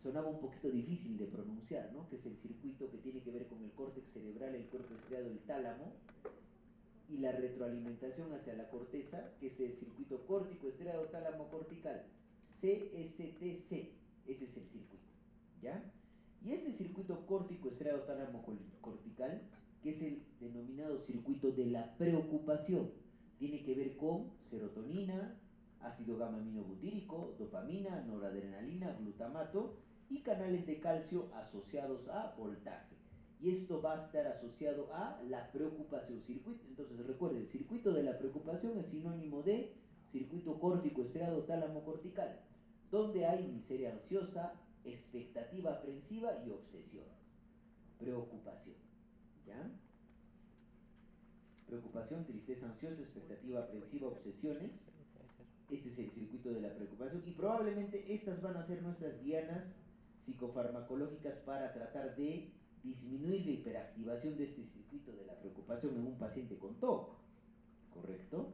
[SPEAKER 1] sonaba un poquito difícil de pronunciar, ¿no? Que es el circuito que tiene que ver con el córtex cerebral, el cuerpo estriado, el tálamo, y la retroalimentación hacia la corteza, que es el circuito córtico estriado tálamo cortical, CSTC, ese es el circuito, ¿ya? Y este circuito córtico estriado tálamo cortical, que es el denominado circuito de la preocupación, tiene que ver con serotonina, ácido gamma aminobutírico, dopamina, noradrenalina, glutamato y canales de calcio asociados a voltaje. Y esto va a estar asociado a la preocupación. Entonces recuerden, el circuito de la preocupación es sinónimo de circuito córtico estriado tálamo cortical, donde hay miseria ansiosa, expectativa aprensiva y obsesiones. Preocupación, ¿ya? Preocupación, tristeza ansiosa, expectativa aprensiva, obsesiones. Este es el circuito de la preocupación y probablemente estas van a ser nuestras dianas psicofarmacológicas para tratar de disminuir la hiperactivación de este circuito de la preocupación en un paciente con TOC, ¿correcto?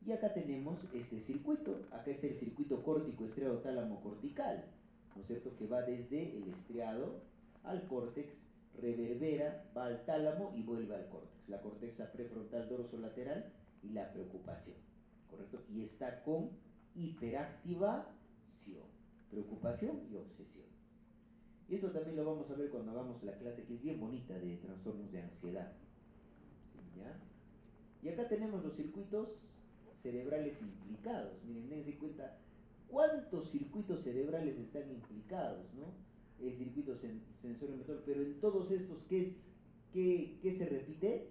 [SPEAKER 1] Y acá tenemos este circuito, acá está el circuito córtico estriado tálamo cortical, ¿no es cierto? Que va desde el estriado al córtex, reverbera, va al tálamo y vuelve al córtex, la corteza prefrontal dorsolateral y la preocupación, ¿correcto? Y está con hiperactivación, preocupación y obsesión. Y esto también lo vamos a ver cuando hagamos la clase, que es bien bonita, de trastornos de ansiedad, ¿ya? Y acá tenemos los circuitos cerebrales implicados. Miren, dense cuenta cuántos circuitos cerebrales están implicados, ¿no? El circuito sensorio-motor, pero en todos estos, ¿qué se repite?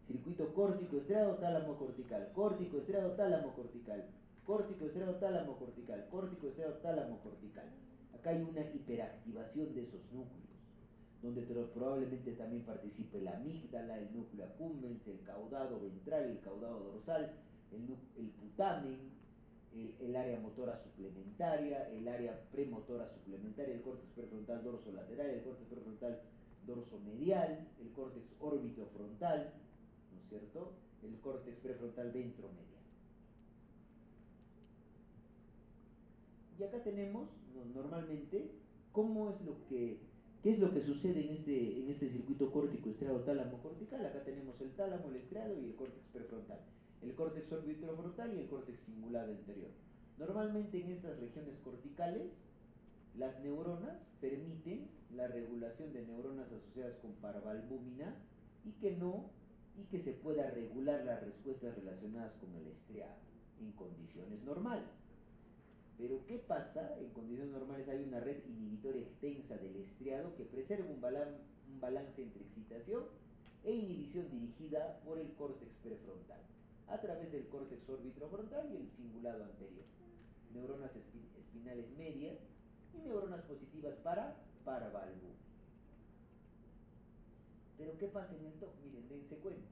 [SPEAKER 1] Circuito córtico estriado tálamo cortical, córtico estriado tálamo cortical, córtico estriado tálamo cortical, córtico estriado tálamo cortical. Acá hay una hiperactivación de esos núcleos, donde probablemente también participe la amígdala, el núcleo accumbens, el caudado ventral, el caudado dorsal, el putamen, el área motora suplementaria, el área premotora suplementaria, el córtex prefrontal dorsolateral, el córtex prefrontal dorsomedial, el córtex órbitofrontal, ¿no es cierto? El córtex prefrontal ventromedial. Y acá tenemos, normalmente, ¿qué es lo que sucede en este circuito córtico estriado tálamo cortical? Acá tenemos el tálamo, el estriado y el córtex prefrontal, el córtex orbitofrontal y el córtex cingulado anterior. Normalmente en estas regiones corticales, las neuronas permiten la regulación de neuronas asociadas con paravalbúmina y que se pueda regular las respuestas relacionadas con el estriado en condiciones normales. Pero ¿qué pasa? En condiciones normales hay una red inhibitoria extensa del estriado que preserva un balance entre excitación e inhibición dirigida por el córtex prefrontal, a través del córtex orbitofrontal y el cingulado anterior, neuronas espinales medias y neuronas positivas para paravalbúmina. Pero ¿qué pasa en el TOC? Miren, dense cuenta.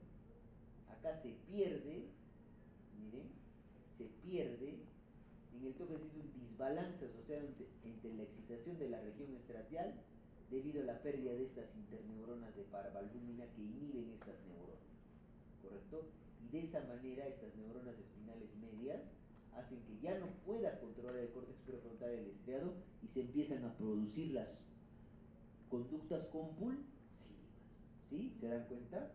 [SPEAKER 1] Acá se pierde, miren, en el TOC existe un desbalance asociado entre la excitación de la región estriatal debido a la pérdida de estas interneuronas de paravalbúmina que inhiben estas neuronas, ¿correcto? Y de esa manera estas neuronas espinales medias hacen que ya no pueda controlar el córtex prefrontal del estriado y se empiezan a producir las conductas compulsivas, ¿sí? ¿Se dan cuenta?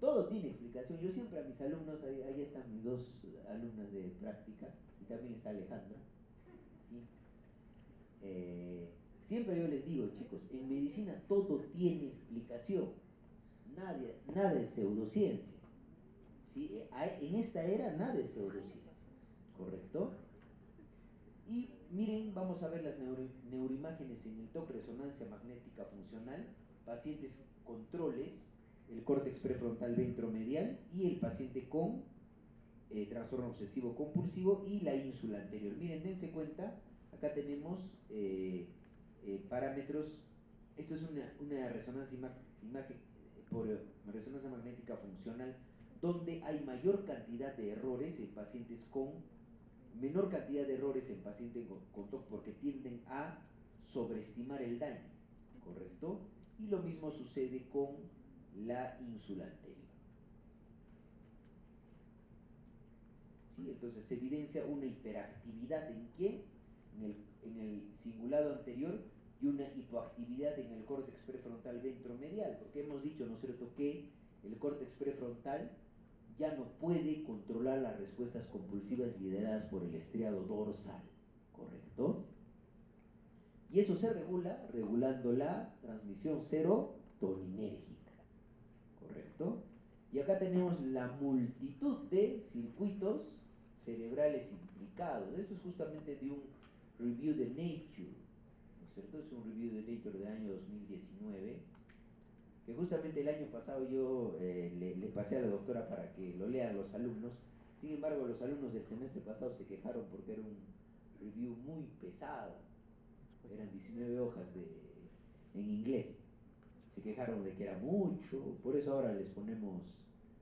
[SPEAKER 1] Todo tiene explicación. Yo siempre a mis alumnos, ahí están mis dos alumnas de práctica, y también está Alejandra, ¿sí? Siempre yo les digo, chicos, en medicina todo tiene explicación, nada es pseudociencia. ¿Sí? En esta era nada es pseudociencia, ¿correcto? Y miren, vamos a ver las neuroimágenes en el TOC, resonancia magnética funcional, pacientes controles, el córtex prefrontal ventromedial y el paciente con trastorno obsesivo compulsivo y la ínsula anterior. Miren, dense cuenta, acá tenemos parámetros. Esto es una resonancia por resonancia magnética funcional, donde hay mayor cantidad de errores en pacientes con menor cantidad de errores en pacientes con TOC, porque tienden a sobreestimar el daño, ¿correcto? Y lo mismo sucede con la ínsula anterior. ¿Sí? Entonces se evidencia una hiperactividad ¿en quién? En el cingulado anterior, y una hipoactividad en el córtex prefrontal ventromedial, porque hemos dicho, ¿no es cierto?, que el córtex prefrontal ya no puede controlar las respuestas compulsivas lideradas por el estriado dorsal, ¿correcto? Y eso se regula regulando la transmisión serotoninérgica, ¿correcto? Y acá tenemos la multitud de circuitos cerebrales implicados. Esto es justamente de un review de Nature, ¿no es cierto? Es un review de Nature del año 2019, que justamente el año pasado yo le pasé a la doctora para que lo lean los alumnos. Sin embargo, los alumnos del semestre pasado se quejaron porque era un review muy pesado. Eran 19 hojas en inglés. Se quejaron de que era mucho, por eso ahora les ponemos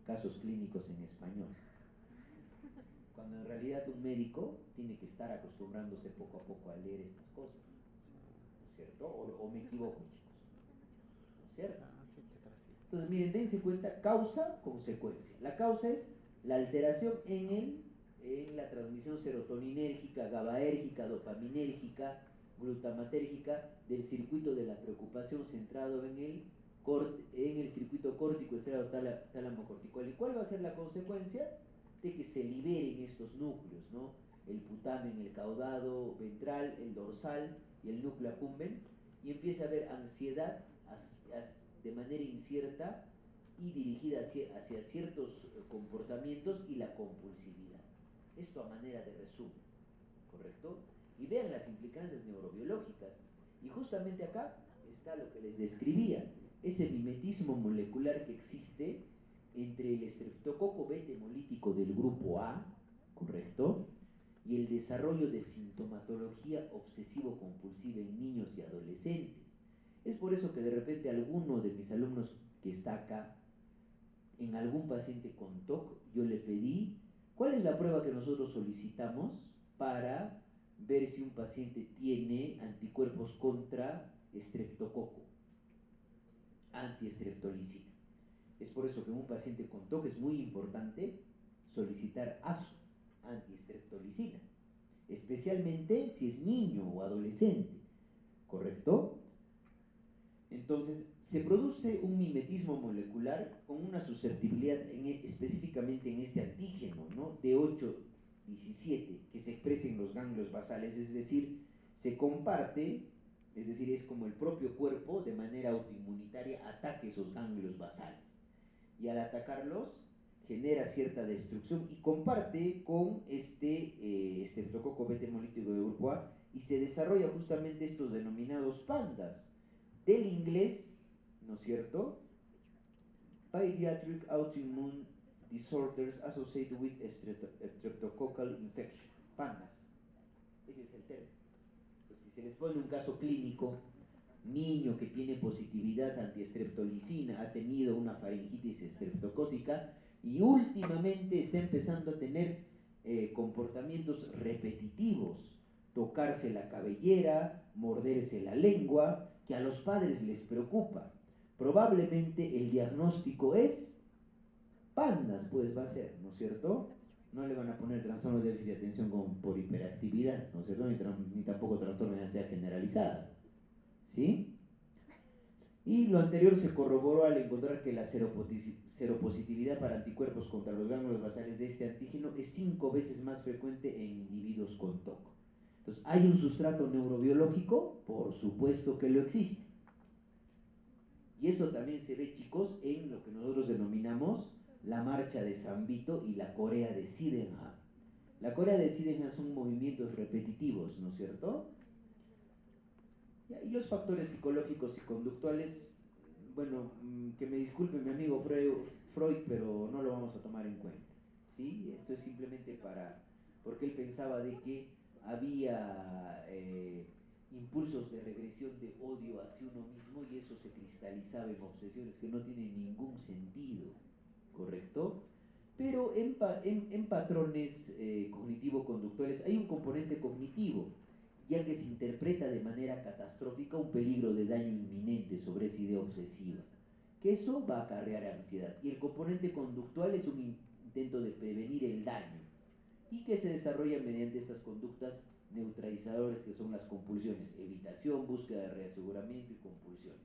[SPEAKER 1] casos clínicos en español. Cuando en realidad un médico tiene que estar acostumbrándose poco a poco a leer estas cosas, ¿no es cierto? O me equivoco, chicos, ¿no es cierto? Entonces, miren, dense cuenta, causa, consecuencia. La causa es la alteración en la transmisión serotoninérgica, GABAérgica, dopaminérgica, glutamatérgica del circuito de la preocupación centrado en el circuito córtico estriado tálamo cortical. ¿Y cuál va a ser la consecuencia? De que se liberen estos núcleos, ¿no? El putamen, el caudado ventral, el dorsal y el núcleo accumbens, y empieza a haber ansiedad de manera incierta y dirigida hacia ciertos comportamientos y la compulsividad. Esto a manera de resumen, ¿correcto? Y vean las implicancias neurobiológicas. Y justamente acá está lo que les describía, ese mimetismo molecular que existe entre el estreptococo beta hemolítico del grupo A, ¿correcto?, y el desarrollo de sintomatología obsesivo-compulsiva en niños y adolescentes. Es por eso que de repente alguno de mis alumnos que está acá, en algún paciente con TOC, yo le pedí, ¿cuál es la prueba que nosotros solicitamos para ver si un paciente tiene anticuerpos contra estreptococo? Antiestreptolicina. Es por eso que en un paciente con TOC es muy importante solicitar ASO, antiestreptolicina, especialmente si es niño o adolescente, ¿correcto? Entonces, se produce un mimetismo molecular con una susceptibilidad específicamente en este antígeno, ¿no?, de 8-17, que se expresa en los ganglios basales, es decir, se comparte, es decir, es como el propio cuerpo de manera autoinmunitaria ataque esos ganglios basales. Y al atacarlos, genera cierta destrucción y comparte con este estreptococo beta hemolítico de grupo A, y se desarrolla justamente estos denominados pandas, del inglés, ¿no es cierto?, Pediatric Autoimmune Disorders Associated with Streptococcal Infection, pandas. Ese es el término. Pues si se les pone un caso clínico, niño que tiene positividad antiestreptolicina, ha tenido una faringitis estreptocócica y últimamente está empezando a tener comportamientos repetitivos, tocarse la cabellera, morderse la lengua, que a los padres les preocupa. Probablemente el diagnóstico es pandas, pues va a ser, ¿no es cierto? No le van a poner trastorno de déficit de atención por hiperactividad, ¿no es cierto? Ni tampoco trastorno de ansiedad generalizada, ¿sí? Y lo anterior se corroboró al encontrar que la seropositividad para anticuerpos contra los ganglios basales de este antígeno es 5 veces más frecuente en individuos con TOC. Entonces, ¿hay un sustrato neurobiológico? Por supuesto que lo existe. Y esto también se ve, chicos, en lo que nosotros denominamos la marcha de San Vito y la corea de Sydenham. La corea de Sydenham son movimientos repetitivos, ¿no es cierto? Y los factores psicológicos y conductuales, bueno, que me disculpe mi amigo Freud, pero no lo vamos a tomar en cuenta. ¿Sí? Esto es simplemente porque él pensaba de que había impulsos de regresión de odio hacia uno mismo y eso se cristalizaba en obsesiones que no tienen ningún sentido, ¿correcto? Pero en patrones cognitivo-conductuales hay un componente cognitivo, ya que se interpreta de manera catastrófica un peligro de daño inminente sobre esa idea obsesiva, que eso va a acarrear ansiedad. Y el componente conductual es un intento de prevenir el daño y que se desarrolla mediante estas conductas neutralizadoras que son las compulsiones, evitación, búsqueda de reaseguramiento y compulsiones.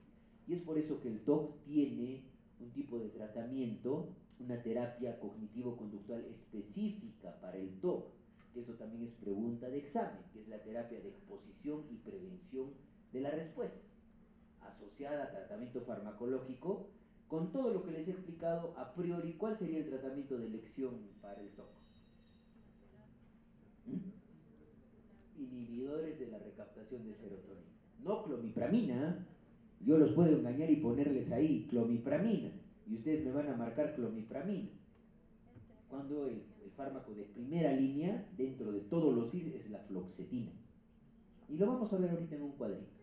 [SPEAKER 1] Y es por eso que el TOC tiene un tipo de tratamiento, una terapia cognitivo-conductual específica para el TOC, que eso también es pregunta de examen, que es la terapia de exposición y prevención de la respuesta, asociada a tratamiento farmacológico. Con todo lo que les he explicado a priori, ¿cuál sería el tratamiento de elección para el TOC? Inhibidores de la recaptación de serotonina. No clomipramina, yo los puedo engañar y ponerles ahí clomipramina, y ustedes me van a marcar clomipramina, cuando el fármaco de primera línea dentro de todos los CID es la fluoxetina. Y lo vamos a ver ahorita en un cuadrito.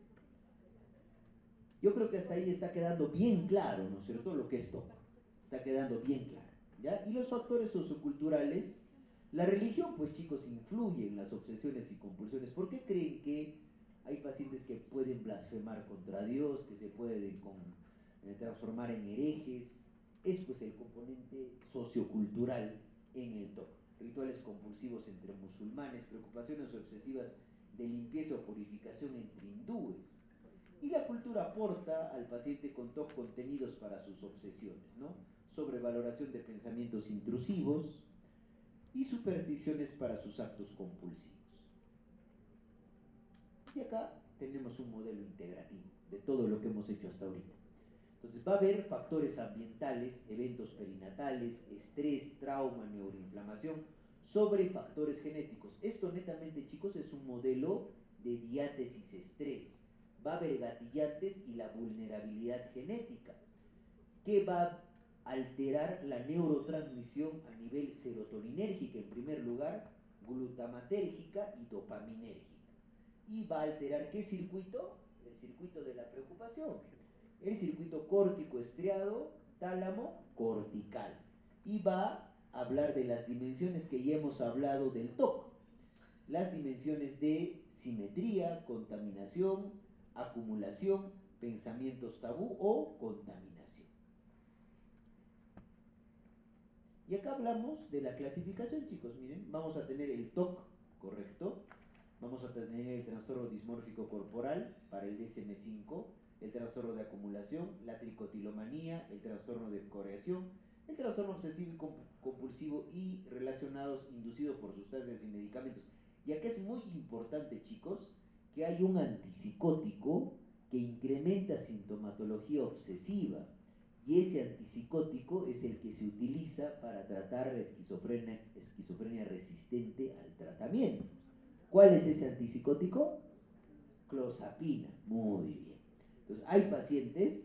[SPEAKER 1] Yo creo que hasta ahí está quedando bien claro, ¿no es cierto?, lo que es TOC. Está quedando bien claro, ¿ya? Y los factores socioculturales, la religión, pues chicos, influye en las obsesiones y compulsiones. ¿Por qué creen que hay pacientes que pueden blasfemar contra Dios, que se pueden transformar en herejes? Es pues el componente sociocultural en el TOC. Rituales compulsivos entre musulmanes, preocupaciones obsesivas de limpieza o purificación entre hindúes. Y la cultura aporta al paciente con TOC contenidos para sus obsesiones, ¿no? Sobrevaloración de pensamientos intrusivos y supersticiones para sus actos compulsivos. Y acá tenemos un modelo integrativo de todo lo que hemos hecho hasta ahorita. Entonces va a haber factores ambientales, eventos perinatales, estrés, trauma, neuroinflamación, sobre factores genéticos. Esto netamente, chicos, es un modelo de diátesis estrés. Va a haber gatillantes y la vulnerabilidad genética, que va a alterar la neurotransmisión a nivel serotoninérgica, en primer lugar, glutamatérgica y dopaminérgica. Y va a alterar ¿qué circuito? El circuito de la preocupación. El circuito córtico estriado, tálamo, cortical. Y va a hablar de las dimensiones que ya hemos hablado del TOC. Las dimensiones de simetría, contaminación, acumulación, pensamientos tabú o contaminación. Y acá hablamos de la clasificación, chicos. Miren, vamos a tener el TOC, ¿correcto? Vamos a tener el trastorno dismórfico corporal para el DSM-5, el trastorno de acumulación, la tricotilomanía, el trastorno de coreación, el trastorno obsesivo y compulsivo y relacionados inducidos por sustancias y medicamentos. Y acá es muy importante, chicos, que hay un antipsicótico que incrementa sintomatología obsesiva. Y ese antipsicótico es el que se utiliza para tratar la esquizofrenia resistente al tratamiento. ¿Cuál es ese antipsicótico? Clozapina. Muy bien. Entonces, hay pacientes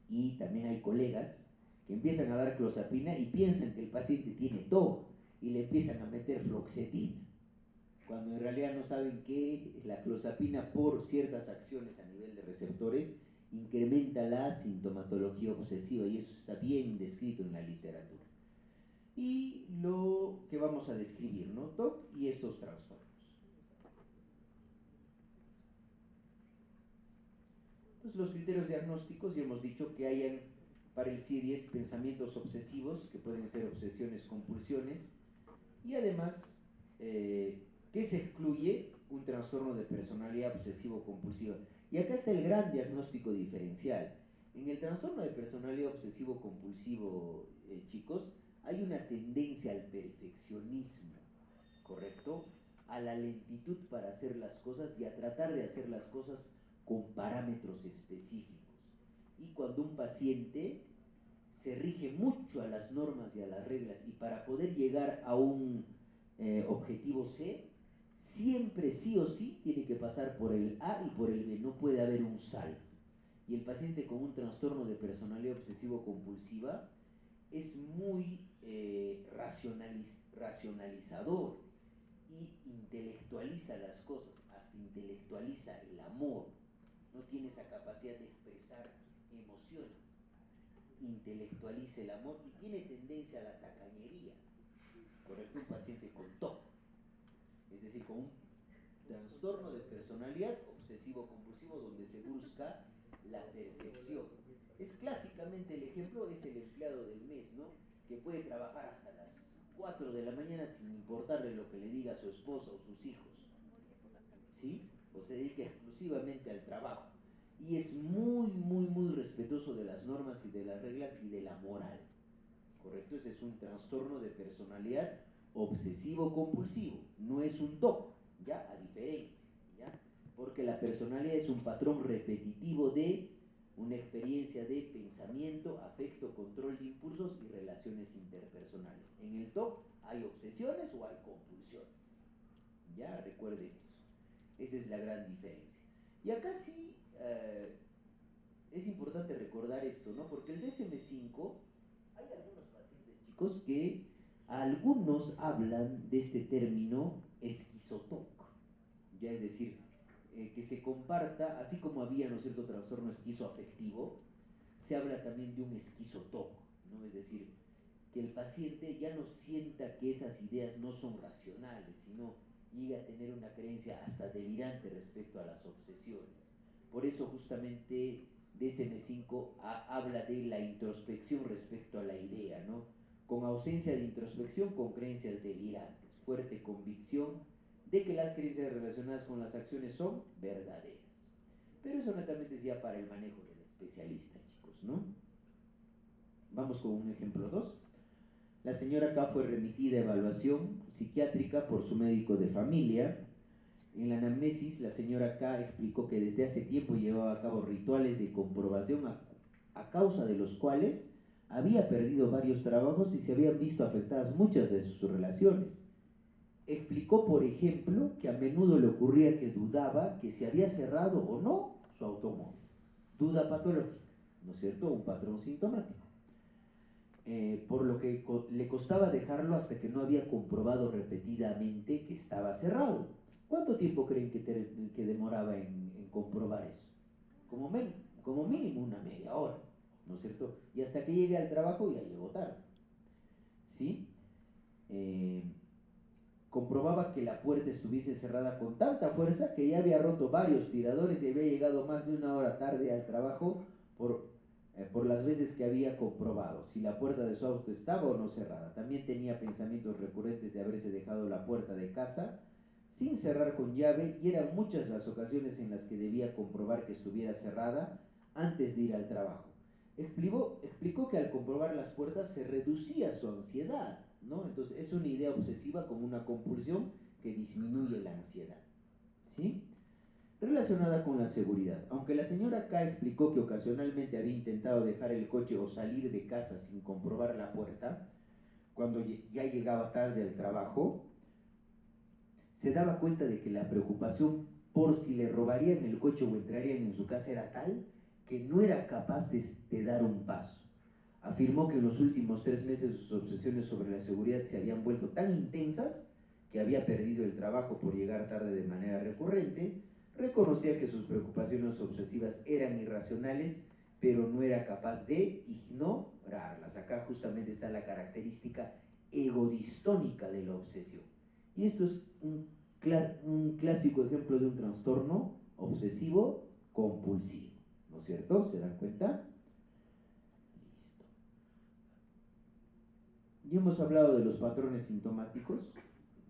[SPEAKER 1] y también hay colegas que empiezan a dar clozapina y piensan que el paciente tiene TOC y le empiezan a meter fluoxetina, cuando en realidad no saben que la clozapina, por ciertas acciones a nivel de receptores, incrementa la sintomatología obsesiva, y eso está bien descrito en la literatura. Y lo que vamos a describir, ¿no? TOC y estos trastornos. Entonces, los criterios diagnósticos, ya hemos dicho que hayan para el CIE-10 pensamientos obsesivos, que pueden ser obsesiones, compulsiones, y además que se excluye un trastorno de personalidad obsesivo-compulsiva. Y acá está el gran diagnóstico diferencial. En el trastorno de personalidad obsesivo-compulsivo, chicos, hay una tendencia al perfeccionismo, ¿correcto? a la lentitud para hacer las cosas y a tratar de hacer las cosas con parámetros específicos. Y cuando un paciente se rige mucho a las normas y a las reglas y para poder llegar a un objetivo C, siempre sí o sí tiene que pasar por el A y por el B, no puede haber un salto. Y el paciente con un trastorno de personalidad obsesivo-compulsiva es muy racionalizador y intelectualiza las cosas, hasta intelectualiza el amor, no tiene esa capacidad de expresar emociones, intelectualiza el amor y tiene tendencia a la tacañería, ¿correcto? Un paciente con TOC, es decir, con un trastorno de personalidad obsesivo-compulsivo donde se busca la perfección. Es clásicamente el ejemplo, es el empleado del mes, ¿no? Que puede trabajar hasta las 4 de la mañana sin importarle lo que le diga su esposa o sus hijos, ¿sí? O se dedica exclusivamente al trabajo. Y es muy respetuoso de las normas y de las reglas y de la moral, ¿correcto? Ese es un trastorno de personalidad obsesivo-compulsivo, no es un TOC, ¿ya? A diferencia, ¿ya? Porque la personalidad es un patrón repetitivo de una experiencia de pensamiento, afecto, control de impulsos y relaciones interpersonales. En el TOC hay obsesiones o hay compulsiones, ¿ya? Recuerden eso. Esa es la gran diferencia. Y acá sí es importante recordar esto, ¿no? Porque el DSM-5, hay algunos pacientes, chicos, que algunos hablan de este término esquizotoc, ya es decir, que se comparta, así como había, ¿no es cierto?, trastorno esquizoafectivo, se habla también de un esquizotoc, ¿no? Es decir, que el paciente ya no sienta que esas ideas no son racionales, sino llega a tener una creencia hasta delirante respecto a las obsesiones. Por eso justamente DSM-5 habla de la introspección respecto a la idea, ¿no? Con ausencia de introspección, con creencias delirantes, fuerte convicción de que las creencias relacionadas con las acciones son verdaderas. Pero eso netamente es ya para el manejo del especialista, chicos, ¿no? Vamos con un ejemplo 2. La señora K fue remitida a evaluación psiquiátrica por su médico de familia. En la anamnesis, la señora K explicó que desde hace tiempo llevaba a cabo rituales de comprobación a causa de los cuales había perdido varios trabajos y se habían visto afectadas muchas de sus relaciones. Explicó, por ejemplo, que a menudo le ocurría que dudaba que se había cerrado o no su automóvil. Duda patológica, ¿no es cierto? Un patrón sintomático. Por lo que le costaba dejarlo hasta que no había comprobado repetidamente que estaba cerrado. ¿Cuánto tiempo creen que demoraba en comprobar eso? Como mínimo una media hora, ¿no es cierto? Y hasta que llegue al trabajo ya llegó tarde, ¿sí? Comprobaba que la puerta estuviese cerrada con tanta fuerza que ya había roto varios tiradores y había llegado más de una hora tarde al trabajo por las veces que había comprobado si la puerta de su auto estaba o no cerrada. También tenía pensamientos recurrentes de haberse dejado la puerta de casa sin cerrar con llave y eran muchas las ocasiones en las que debía comprobar que estuviera cerrada antes de ir al trabajo. Explicó que al comprobar las puertas se reducía su ansiedad, ¿no? Entonces es una idea obsesiva como una compulsión que disminuye la ansiedad, ¿sí? Relacionada con la seguridad. Aunque la señora K explicó que ocasionalmente había intentado dejar el coche o salir de casa sin comprobar la puerta, cuando ya llegaba tarde al trabajo, se daba cuenta de que la preocupación por si le robarían el coche o entrarían en su casa era tal que no era capaz de dar un paso. Afirmó que en los últimos 3 meses sus obsesiones sobre la seguridad se habían vuelto tan intensas que había perdido el trabajo por llegar tarde de manera recurrente. Reconocía que sus preocupaciones obsesivas eran irracionales, pero no era capaz de ignorarlas. Acá justamente está la característica egodistónica de la obsesión. Y esto es un clásico ejemplo de un trastorno obsesivo compulsivo, ¿no es cierto? ¿Se dan cuenta? Listo. Ya hemos hablado de los patrones sintomáticos,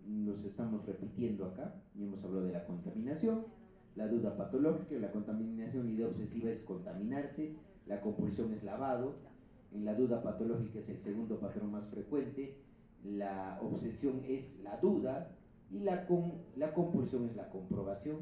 [SPEAKER 1] los estamos repitiendo acá. Ya hemos hablado de la contaminación, la duda patológica. La contaminación, la idea obsesiva es contaminarse, la compulsión es lavado, en la duda patológica es el segundo patrón más frecuente, la obsesión es la duda, Y la compulsión es la comprobación.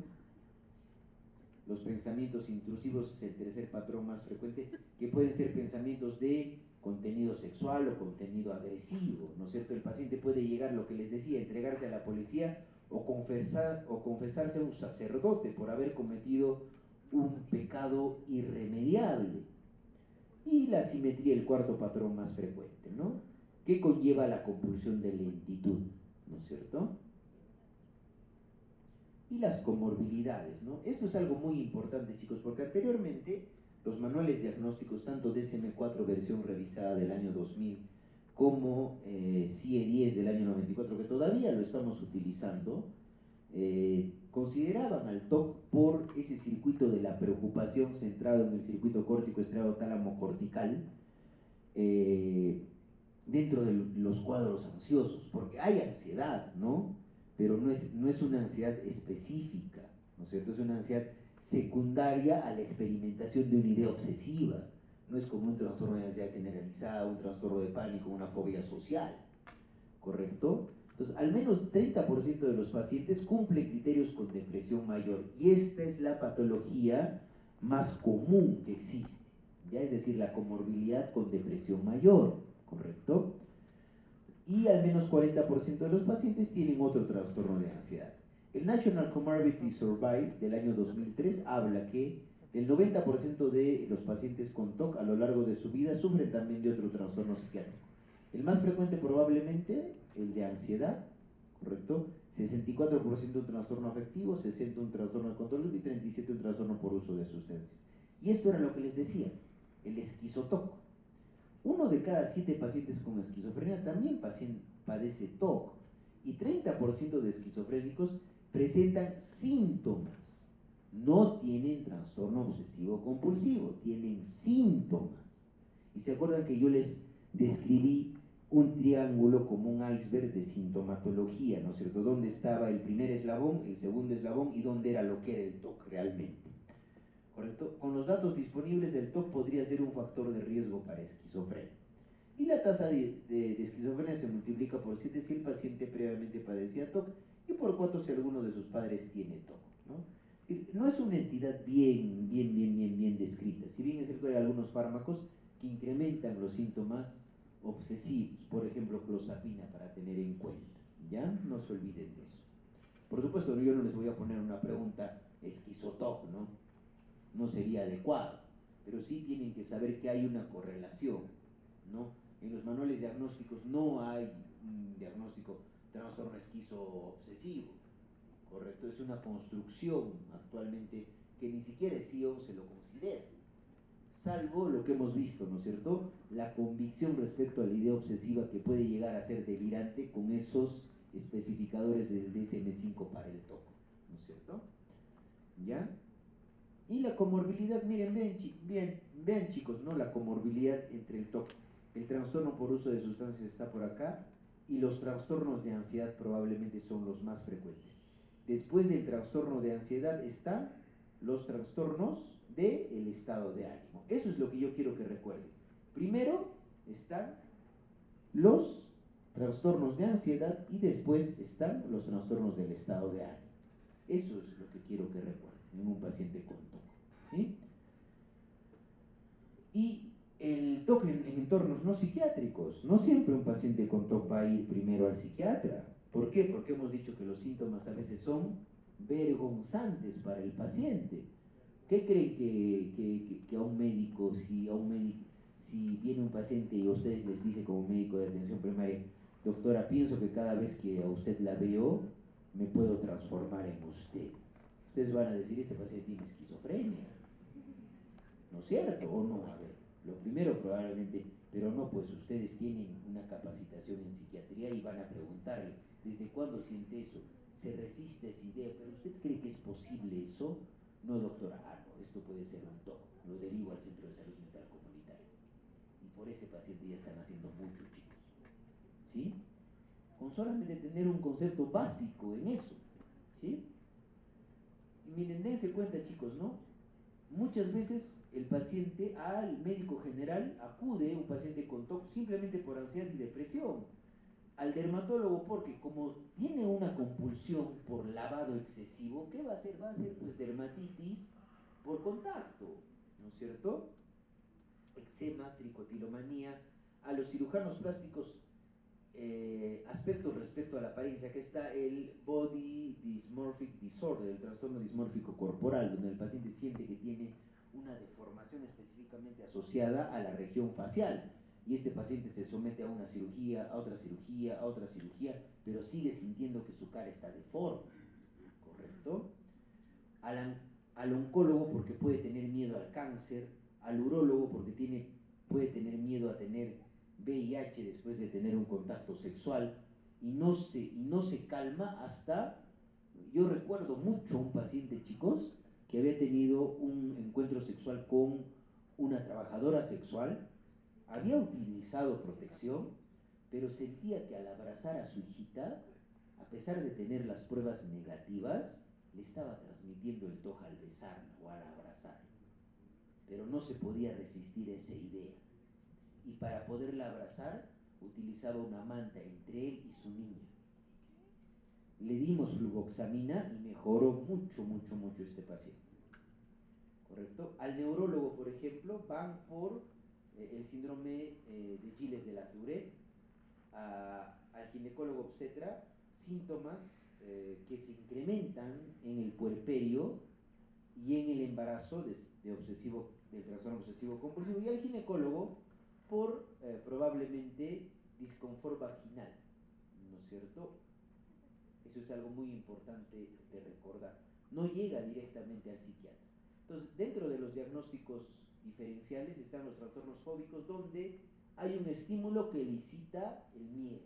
[SPEAKER 1] Los pensamientos intrusivos es el tercer patrón más frecuente, que pueden ser pensamientos de contenido sexual o contenido agresivo, ¿no es cierto? El paciente puede llegar, lo que les decía, entregarse a la policía o confesarse a un sacerdote por haber cometido un pecado irremediable. Y la simetría, el cuarto patrón más frecuente, ¿no? Que conlleva la compulsión de lentitud, ¿no es cierto? Y las comorbilidades, ¿no? Esto es algo muy importante, chicos, porque anteriormente los manuales diagnósticos, tanto DSM-4 versión revisada del año 2000 como CIE-10 del año 94, que todavía lo estamos utilizando, consideraban al TOC por ese circuito de la preocupación centrado en el circuito córtico estriado tálamo cortical, dentro de los cuadros ansiosos, porque hay ansiedad, ¿no? Pero no es una ansiedad específica, ¿no es cierto? Es una ansiedad secundaria a la experimentación de una idea obsesiva. No es como un trastorno de ansiedad generalizada, un trastorno de pánico, una fobia social, ¿correcto? Entonces, al menos 30% de los pacientes cumplen criterios con depresión mayor, y esta es la patología más común que existe, ¿ya? Es decir, la comorbilidad con depresión mayor, ¿correcto? Y al menos 40% de los pacientes tienen otro trastorno de ansiedad. El National Comorbidity Survey del año 2003 habla que el 90% de los pacientes con TOC a lo largo de su vida sufren también de otro trastorno psiquiátrico. El más frecuente probablemente el de ansiedad, ¿correcto? 64% un trastorno afectivo, 60% un trastorno de control y 37% un trastorno por uso de sustancias. Y esto era lo que les decía, el esquizotoc. 1 de cada 7 pacientes con esquizofrenia también padece TOC, y 30% de esquizofrénicos presentan síntomas. No tienen trastorno obsesivo compulsivo, tienen síntomas. Y se acuerdan que yo les describí un triángulo como un iceberg de sintomatología, ¿no es cierto? ¿Dónde estaba el primer eslabón, el segundo eslabón y dónde era lo que era el TOC realmente? ¿Correcto? Con los datos disponibles, el TOC podría ser un factor de riesgo para esquizofrenia. Y la tasa de esquizofrenia se multiplica por 7 si el paciente previamente padecía TOC y por 4 si alguno de sus padres tiene TOC, ¿no? No es una entidad bien descrita. Si bien es cierto, hay algunos fármacos que incrementan los síntomas obsesivos, por ejemplo, clozapina, para tener en cuenta, ¿ya? No se olviden de eso. Por supuesto, yo no les voy a poner una pregunta esquizotoc, ¿no? No sería adecuado, pero sí tienen que saber que hay una correlación, ¿no? En los manuales diagnósticos no hay un diagnóstico trastorno esquizo-obsesivo, ¿correcto? Es una construcción actualmente que ni siquiera el CEO se lo considera, salvo lo que hemos visto, ¿no es cierto? La convicción respecto a la idea obsesiva que puede llegar a ser delirante con esos especificadores del DSM-5 para el TOC, ¿no es cierto? ¿Ya? Y la comorbilidad, miren, vean chicos, ¿no? La comorbilidad entre el TOC, el trastorno por uso de sustancias está por acá, y los trastornos de ansiedad probablemente son los más frecuentes. Después del trastorno de ansiedad están los trastornos del estado de ánimo. Eso es lo que yo quiero que recuerden. Primero están los trastornos de ansiedad y después están los trastornos del estado de ánimo. Eso es lo que quiero que recuerden en un paciente con TOC, ¿sí? Y el TOC en entornos no psiquiátricos. No siempre un paciente con TOC va a ir primero al psiquiatra. ¿Por qué? Porque hemos dicho que los síntomas a veces son vergonzantes para el paciente. ¿Qué creen que a un médico, si viene un paciente y a ustedes les dice como médico de atención primaria, doctora, pienso que cada vez que a usted la veo, me puedo transformar en usted? Ustedes van a decir, este paciente tiene esquizofrenia, ¿no es cierto? ¿O no? A ver, lo primero probablemente, pero no, pues ustedes tienen una capacitación en psiquiatría y van a preguntarle, ¿desde cuándo siente eso? Se resiste a esa idea, pero ¿usted cree que es posible eso? No, doctora, no, esto puede ser un TOC, lo derivo al Centro de Salud Mental Comunitario. Y por ese paciente ya están haciendo mucho, chicos, ¿sí? Con solamente tener un concepto básico en eso, ¿sí? Y miren, dense cuenta, chicos, ¿no? Muchas veces el paciente al médico general acude, un paciente con TOC, simplemente por ansiedad y depresión. al dermatólogo porque como tiene una compulsión por lavado excesivo, ¿qué va a hacer? Va a hacer pues dermatitis por contacto, ¿no es cierto? Eczema, tricotilomanía. A los cirujanos plásticos, aspectos respecto a la apariencia, que está el Body Dysmorphic Disorder, el trastorno dismórfico corporal, donde el paciente siente que tiene una deformación específicamente asociada a la región facial. Y este paciente se somete a una cirugía, a otra cirugía, a otra cirugía, pero sigue sintiendo que su cara está deforme, ¿correcto? Al oncólogo porque puede tener miedo al cáncer, al urólogo porque puede tener miedo a tener VIH después de tener un contacto sexual y no se calma hasta, yo recuerdo mucho un paciente, chicos, que había tenido un encuentro sexual con una trabajadora sexual, había utilizado protección, pero sentía que al abrazar a su hijita, a pesar de tener las pruebas negativas, le estaba transmitiendo el TOC al besarla o al abrazarla, pero no se podía resistir a esa idea. Y para poderla abrazar, utilizaba una manta entre él y su niña. Le dimos fluvoxamina y mejoró mucho, mucho, mucho este paciente. ¿Correcto? Al neurólogo, por ejemplo, van por el síndrome de Gilles de la Tourette, al ginecólogo obstetra, síntomas que se incrementan en el puerperio y en el embarazo del trastorno obsesivo compulsivo, y al ginecólogo por probablemente disconfort vaginal, ¿no es cierto? Eso es algo muy importante de recordar. No llega directamente al psiquiatra. Entonces, dentro de los diagnósticos diferenciales están los trastornos fóbicos, donde hay un estímulo que elicita el miedo.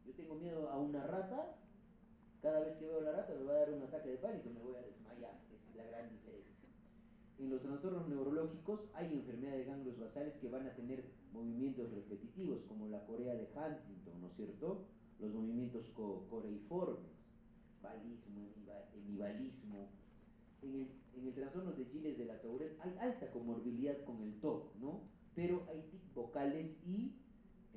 [SPEAKER 1] Yo tengo miedo a una rata, cada vez que veo la rata me va a dar un ataque de pánico, me voy a desmayar. Esa es la gran diferencia. En los trastornos neurológicos hay enfermedades de ganglios basales que van a tener movimientos repetitivos, como la corea de Huntington, ¿no es cierto? Los movimientos coreiformes, balismo, hemibalismo. En el trastorno de Gilles de la Tourette hay alta comorbilidad con el TOC, ¿no? Pero hay tic vocales y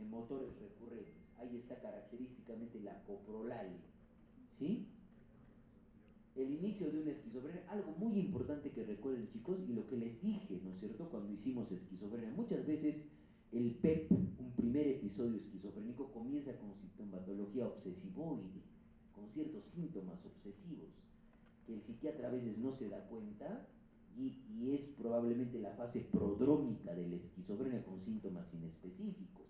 [SPEAKER 1] motores recurrentes. Ahí está característicamente la coprolalia, ¿sí? El inicio de una esquizofrenia, algo muy importante que recuerden, chicos, y lo que les dije, ¿no es cierto?, cuando hicimos esquizofrenia. Muchas veces el PEP, un primer episodio esquizofrénico, comienza con sintomatología obsesivoide, con ciertos síntomas obsesivos, que el psiquiatra a veces no se da cuenta, y es probablemente la fase prodrómica de la esquizofrenia con síntomas inespecíficos.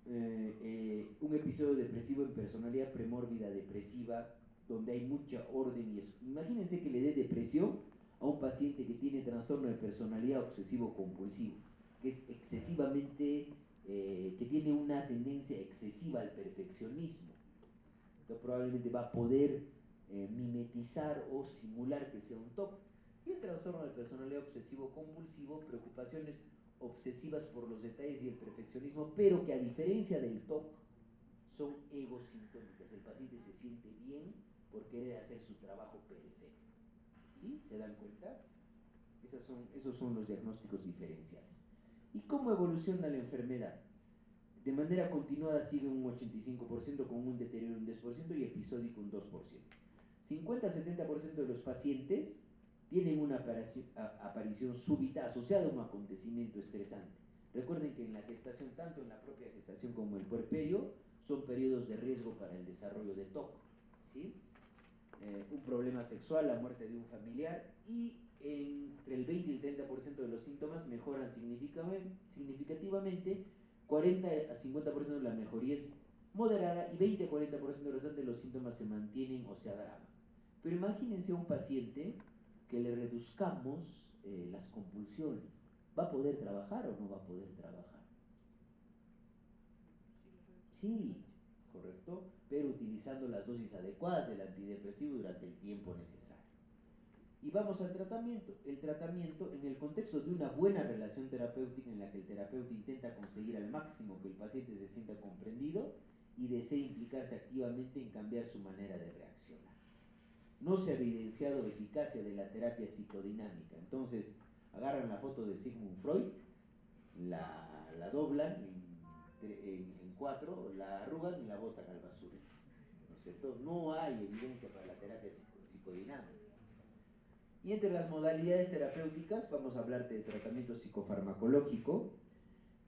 [SPEAKER 1] Un episodio depresivo en personalidad premórbida depresiva, donde hay mucha orden y eso. Imagínense que le dé depresión a un paciente que tiene trastorno de personalidad obsesivo compulsivo, que es excesivamente, que tiene una tendencia excesiva al perfeccionismo. Entonces probablemente va a poder mimetizar o simular que sea un TOC. Y el trastorno de personalidad obsesivo compulsivo, preocupaciones obsesivas por los detalles y el perfeccionismo, pero que a diferencia del TOC son egosintónicas. El paciente se siente bien por querer hacer su trabajo perfecto. ¿Sí? ¿Se dan cuenta? Esos son los diagnósticos diferenciales. ¿Y cómo evoluciona la enfermedad? De manera continuada sigue un 85%, con un deterioro un 10% y episódico un 2%. 50-70% de los pacientes tienen una aparición súbita asociada a un acontecimiento estresante. Recuerden que en la gestación, tanto en la propia gestación como en el puerperio, son periodos de riesgo para el desarrollo de TOC, ¿sí? Un problema sexual, la muerte de un familiar, y entre el 20 y el 30% de los síntomas mejoran significativamente, 40 a 50% de la mejoría es moderada y 20 a 40% de los síntomas se mantienen o se agravan. Pero imagínense a un paciente que le reduzcamos las compulsiones. ¿Va a poder trabajar o no va a poder trabajar? Sí, correcto, pero utilizando las dosis adecuadas del antidepresivo durante el tiempo necesario. Y vamos al tratamiento. El tratamiento, en el contexto de una buena relación terapéutica en la que el terapeuta intenta conseguir al máximo que el paciente se sienta comprendido y desee implicarse activamente en cambiar su manera de reaccionar. No se ha evidenciado eficacia de la terapia psicodinámica. Entonces, agarran la foto de Sigmund Freud, la doblan en 4 la arrugan y la botan al basurero, ¿no es cierto? No hay evidencia para la terapia psicodinámica. Y entre las modalidades terapéuticas vamos a hablar de tratamiento psicofarmacológico,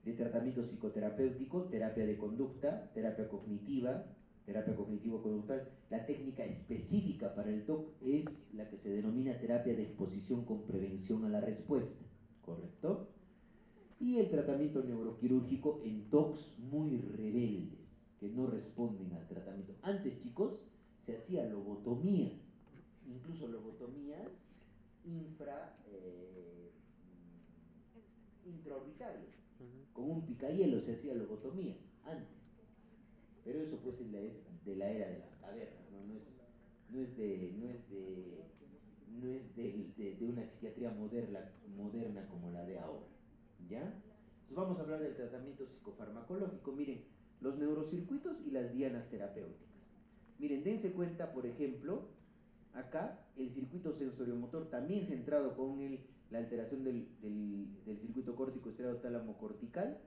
[SPEAKER 1] de tratamiento psicoterapéutico, terapia de conducta, terapia cognitiva, terapia cognitivo-conductual. La técnica específica para el TOC es la que se denomina terapia de exposición con prevención a la respuesta, ¿correcto? Y el tratamiento neuroquirúrgico en TOCs muy rebeldes, que no responden al tratamiento. Antes, chicos, se hacían lobotomías, incluso lobotomías intraorbitales. Con un picahielo se hacía lobotomías antes. Pero eso pues es de la era de las cavernas, ¿no? No es de una psiquiatría moderna como la de ahora, ¿ya? Entonces vamos a hablar del tratamiento psicofarmacológico. Miren, los neurocircuitos y las dianas terapéuticas. Miren, dense cuenta, por ejemplo, acá el circuito sensoriomotor también centrado con la alteración del circuito córtico estriado tálamo cortical,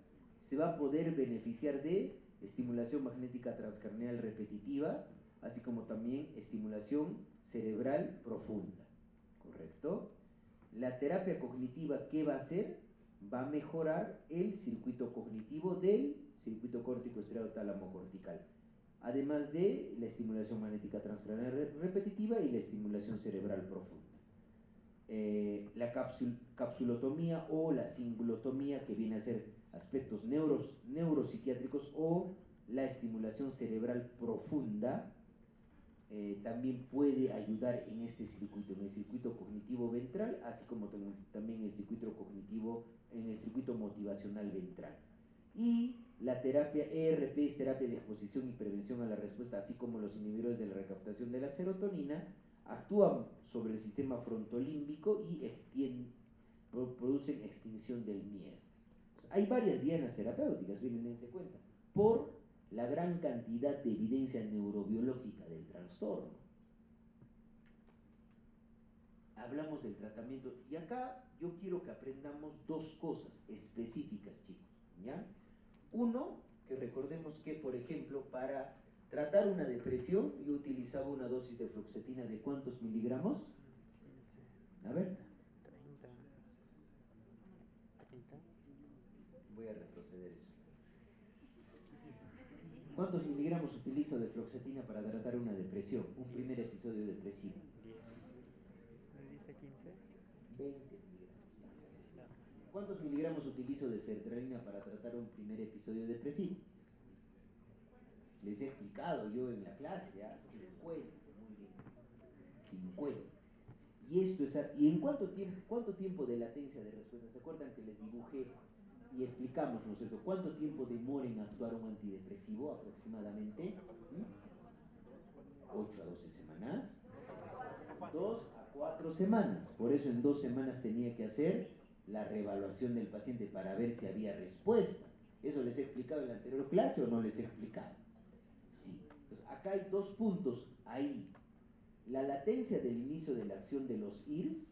[SPEAKER 1] se va a poder beneficiar de estimulación magnética transcranial repetitiva, así como también estimulación cerebral profunda, ¿correcto? La terapia cognitiva, ¿qué va a hacer? Va a mejorar el circuito cognitivo del circuito córtico estriado tálamo cortical, además de la estimulación magnética transcranial repetitiva y la estimulación cerebral profunda. La capsulotomía o la cingulotomía, que viene a ser aspectos neuropsiquiátricos, o la estimulación cerebral profunda, también puede ayudar en este circuito, en el circuito cognitivo ventral, así como también en el circuito cognitivo, en el circuito motivacional ventral. Y la terapia ERP es terapia de exposición y prevención a la respuesta, así como los inhibidores de la recaptación de la serotonina, actúan sobre el sistema frontolímbico y producen extinción del miedo. Hay varias dianas terapéuticas, miren, dense cuenta, por la gran cantidad de evidencia neurobiológica del trastorno. Hablamos del tratamiento y acá yo quiero que aprendamos dos cosas específicas, chicos, ¿ya? Uno, que recordemos que, por ejemplo, para tratar una depresión yo utilizaba una dosis de fluoxetina de ¿cuántos miligramos? A ver.
[SPEAKER 3] 30.
[SPEAKER 1] Voy a retroceder eso. ¿Cuántos miligramos utilizo de fluoxetina para tratar una depresión? Un primer episodio depresivo.
[SPEAKER 3] 10. ¿Me dice 15?
[SPEAKER 1] 20 miligramos. ¿Cuántos miligramos utilizo de sertralina para tratar un primer episodio depresivo? Les he explicado yo en la clase, ¿ah? 50, muy bien. 50. ¿Y en cuánto tiempo de latencia de respuesta? ¿Se acuerdan que les dibujé y explicamos, ¿no es cierto? ¿Cuánto tiempo demora en actuar un antidepresivo aproximadamente? 8 a 12 semanas. 2 a 4 semanas. Por eso en 2 semanas tenía que hacer la reevaluación del paciente para ver si había respuesta. ¿Eso les he explicado en la anterior clase o no les he explicado? Sí. Entonces, acá hay dos puntos ahí. La latencia del inicio de la acción de los IRS,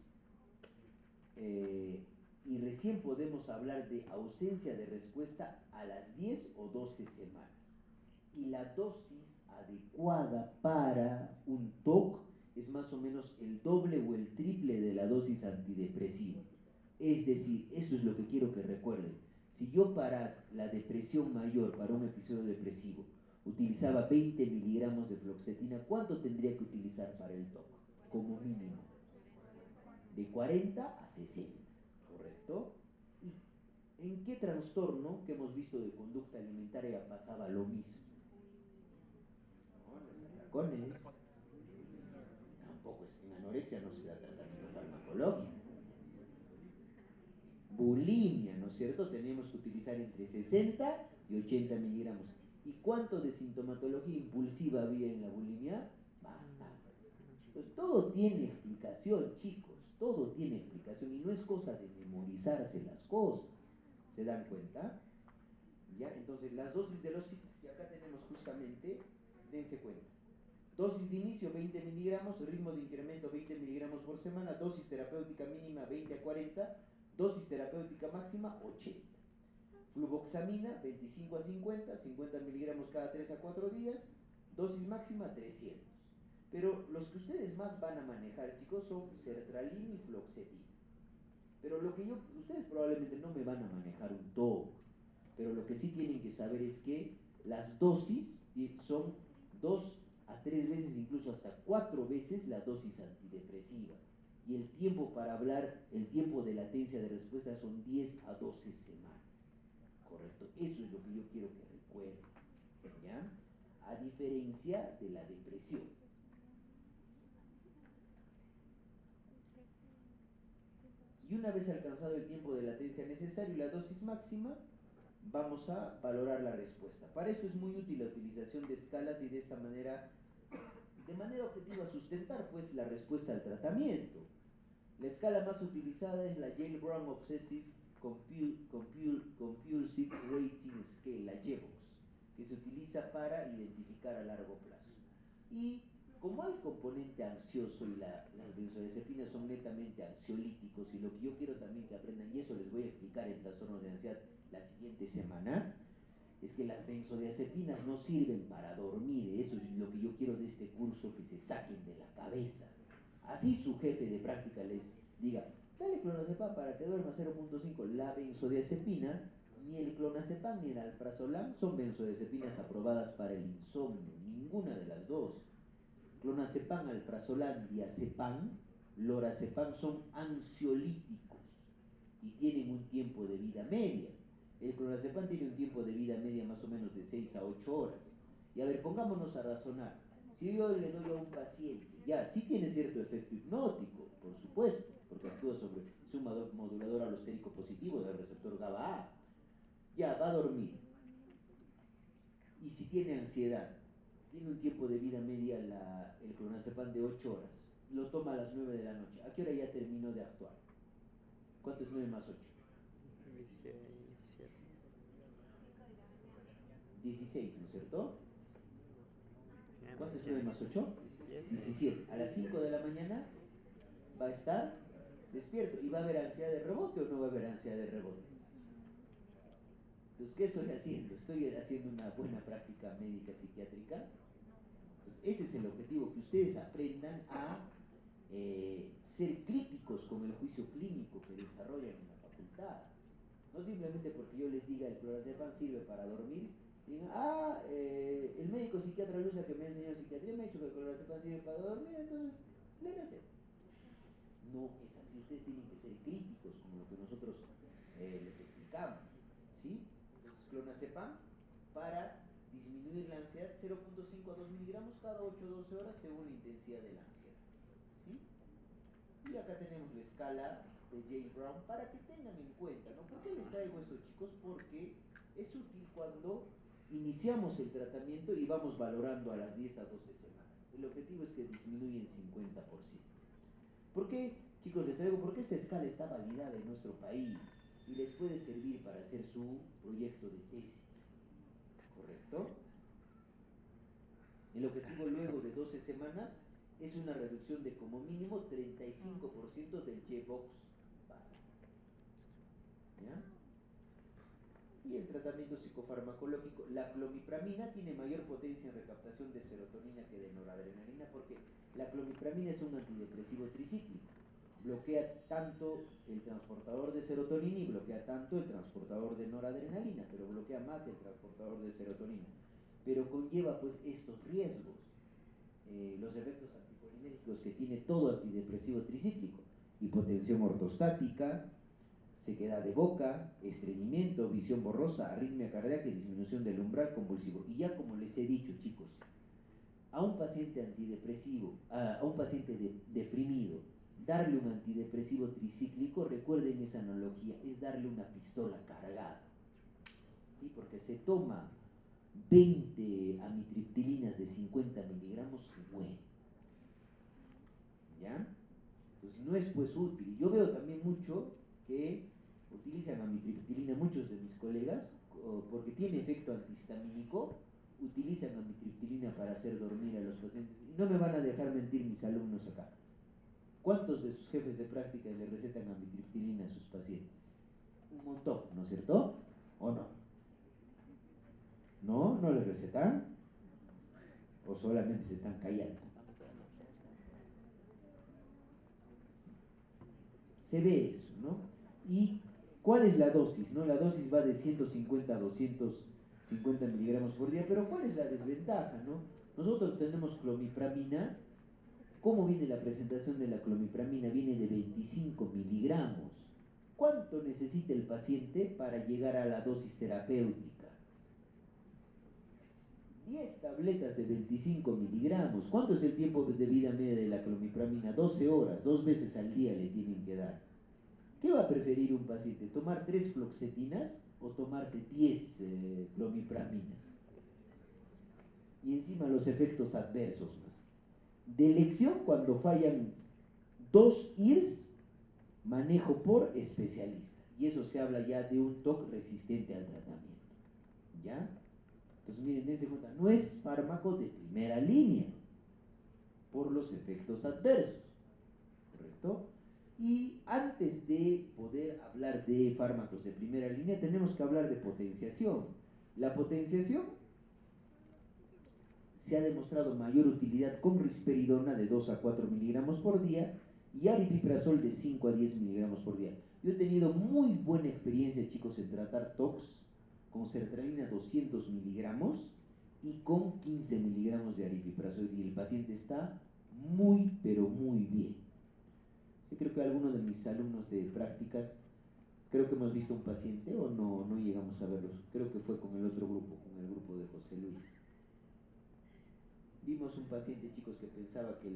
[SPEAKER 1] y recién podemos hablar de ausencia de respuesta a las 10 o 12 semanas. Y la dosis adecuada para un TOC es más o menos el doble o el triple de la dosis antidepresiva. Es decir, eso es lo que quiero que recuerden. Si yo para la depresión mayor, para un episodio depresivo, utilizaba 20 miligramos de fluoxetina, ¿cuánto tendría que utilizar para el TOC? Como mínimo. De 40 a 60, ¿correcto? ¿Y en qué trastorno que hemos visto de conducta alimentaria pasaba lo mismo? No, los atracones. Tampoco en anorexia no se da tratamiento farmacológico. Bulimia, ¿no es cierto? Tenemos que utilizar entre 60 y 80 miligramos. ¿Y cuánto de sintomatología impulsiva había en la bulimia? Bastante. Pues todo tiene explicación, chicos, todo tiene explicación y no es cosa de memorizarse las cosas. ¿Se dan cuenta? ¿Ya? Entonces las dosis de los ciclos, y acá tenemos justamente, dense cuenta. Dosis de inicio 20 miligramos, ritmo de incremento 20 miligramos por semana, dosis terapéutica mínima 20 a 40, dosis terapéutica máxima 80. Fluvoxamina 25 a 50, 50 miligramos cada 3 a 4 días, dosis máxima 300. Pero los que ustedes más van a manejar, chicos, son sertralina y fluoxetina. Pero ustedes probablemente no me van a manejar un TOC, pero lo que sí tienen que saber es que las dosis son 2 a 3 veces, incluso hasta 4 veces la dosis antidepresiva. Y el tiempo para hablar, el tiempo de latencia de respuesta son 10 a 12 semanas. ¿Correcto? Eso es lo que yo quiero que recuerden, ¿ya? A diferencia de la depresión. Y una vez alcanzado el tiempo de latencia necesario y la dosis máxima, vamos a valorar la respuesta. Para eso es muy útil la utilización de escalas y de esta manera, de manera objetiva, sustentar pues la respuesta al tratamiento. La escala más utilizada es la Yale Brown Obsessive Compulsive Rating Scale, la JBOX, que se utiliza para identificar a largo plazo. Y como hay componente ansioso y las benzodiazepinas son netamente ansiolíticos, y lo que yo quiero también que aprendan, y eso les voy a explicar en trastornos de ansiedad la siguiente semana, es que las benzodiazepinas no sirven para dormir. Eso es lo que yo quiero de este curso, que se saquen de la cabeza. Así su jefe de práctica les diga, dale clonazepam para que duerma 0.5. La benzodiazepina, ni el clonazepam ni el alprazolam son benzodiazepinas aprobadas para el insomnio, ninguna de las dos. Clonazepam, alprazolam, diazepam, lorazepam son ansiolíticos y tienen un tiempo de vida media. El clonazepam tiene un tiempo de vida media más o menos de 6 a 8 horas. Y a ver, pongámonos a razonar. Si yo le doy a un paciente, ya, sí tiene cierto efecto hipnótico, por supuesto, porque actúa sobre, es un modulador alostérico positivo del receptor GABA-A. Ya, va a dormir. Y si tiene ansiedad, tiene un tiempo de vida media el clonazepam de 8 horas. Lo toma a las 9 de la noche. ¿A qué hora ya terminó de actuar? ¿Cuánto es 9 más 8? 16, ¿no es cierto? ¿Cuánto es 9 más 8? 17. A las 5 de la mañana va a estar despierto. ¿Y va a haber ansiedad de rebote o no va a haber ansiedad de rebote? Entonces, ¿qué estoy haciendo? Estoy haciendo una buena práctica médica psiquiátrica. Pues ese es el objetivo, que ustedes aprendan a ser críticos con el juicio clínico que desarrollan en la facultad. No simplemente porque yo les diga el clonazepam sirve para dormir, digan, el médico psiquiatra Luisa que me ha enseñado psiquiatría me ha dicho que el clonazepam sirve para dormir, entonces le receto. No es así, ustedes tienen que ser críticos con lo que nosotros les explicamos, ¿sí? Entonces, clonazepam para disminuir la ansiedad 0.5 a 2 miligramos cada 8 o 12 horas según la intensidad de la ansiedad, ¿sí? Y acá tenemos la escala de J. Brown para que tengan en cuenta, ¿no? ¿Por qué les traigo esto, chicos? Porque es útil cuando iniciamos el tratamiento y vamos valorando a las 10 a 12 semanas. El objetivo es que disminuya en 50%. ¿Por qué, chicos, les traigo? Porque esta escala está validada en nuestro país y les puede servir para hacer su proyecto de tesis, ¿correcto? El objetivo luego de 12 semanas es una reducción de como mínimo 35% del J-Box base. ¿Ya? Y el tratamiento psicofarmacológico, la clomipramina tiene mayor potencia en recaptación de serotonina que de noradrenalina, porque la clomipramina es un antidepresivo tricíclico. Bloquea tanto el transportador de serotonina y bloquea tanto el transportador de noradrenalina, pero bloquea más el transportador de serotonina. Pero conlleva pues estos riesgos, los efectos anticolinérgicos que tiene todo antidepresivo tricíclico: hipotensión ortostática, sequedad de boca, estreñimiento, visión borrosa, arritmia cardíaca y disminución del umbral convulsivo. Y ya como les he dicho, chicos, a un paciente antidepresivo, a un paciente deprimido, darle un antidepresivo tricíclico, recuerden esa analogía, es darle una pistola cargada, ¿sí? Porque se toma 20 amitriptilinas de 50 miligramos, se muere, ¿ya? Entonces no es pues útil. Yo veo también mucho que utilizan amitriptilina, muchos de mis colegas, porque tiene efecto antihistamínico, utilizan amitriptilina para hacer dormir a los pacientes. Y no me van a dejar mentir mis alumnos acá. ¿Cuántos de sus jefes de práctica le recetan amitriptilina a sus pacientes? Un montón, ¿no es cierto? ¿O no? ¿No? ¿No les recetan? ¿O solamente se están callando? Se ve eso, ¿no? ¿Y cuál es la dosis? ¿No? La dosis va de 150 a 250 miligramos por día, pero ¿cuál es la desventaja? ¿No? Nosotros tenemos clomipramina. ¿Cómo viene la presentación de la clomipramina? Viene de 25 miligramos. ¿Cuánto necesita el paciente para llegar a la dosis terapéutica? 10 tabletas de 25 miligramos. ¿Cuánto es el tiempo de vida media de la clomipramina? 12 horas, 2 veces al día le tienen que dar. ¿Qué va a preferir un paciente? ¿Tomar 3 fluoxetinas o tomarse 10 clomipraminas? Y encima los efectos adversos más. De elección, cuando fallan 2 IRS, manejo por especialista. Y eso se habla ya de un TOC resistente al tratamiento. ¿Ya? Entonces miren, dense cuenta, no es fármaco de primera línea por los efectos adversos. ¿Correcto? Y antes de poder hablar de fármacos de primera línea, tenemos que hablar de potenciación. La potenciación se ha demostrado mayor utilidad con risperidona de 2 a 4 miligramos por día y aripiprazol de 5 a 10 miligramos por día. Yo he tenido muy buena experiencia, chicos, en tratar TOX con sertralina 200 miligramos y con 15 miligramos de aripiprazol, y el paciente está muy, pero muy bien. Yo creo que algunos de mis alumnos de prácticas, creo que hemos visto un paciente, o no llegamos a verlos, creo que fue con el otro grupo, con el grupo de José Luis. Vimos un paciente, chicos, que pensaba que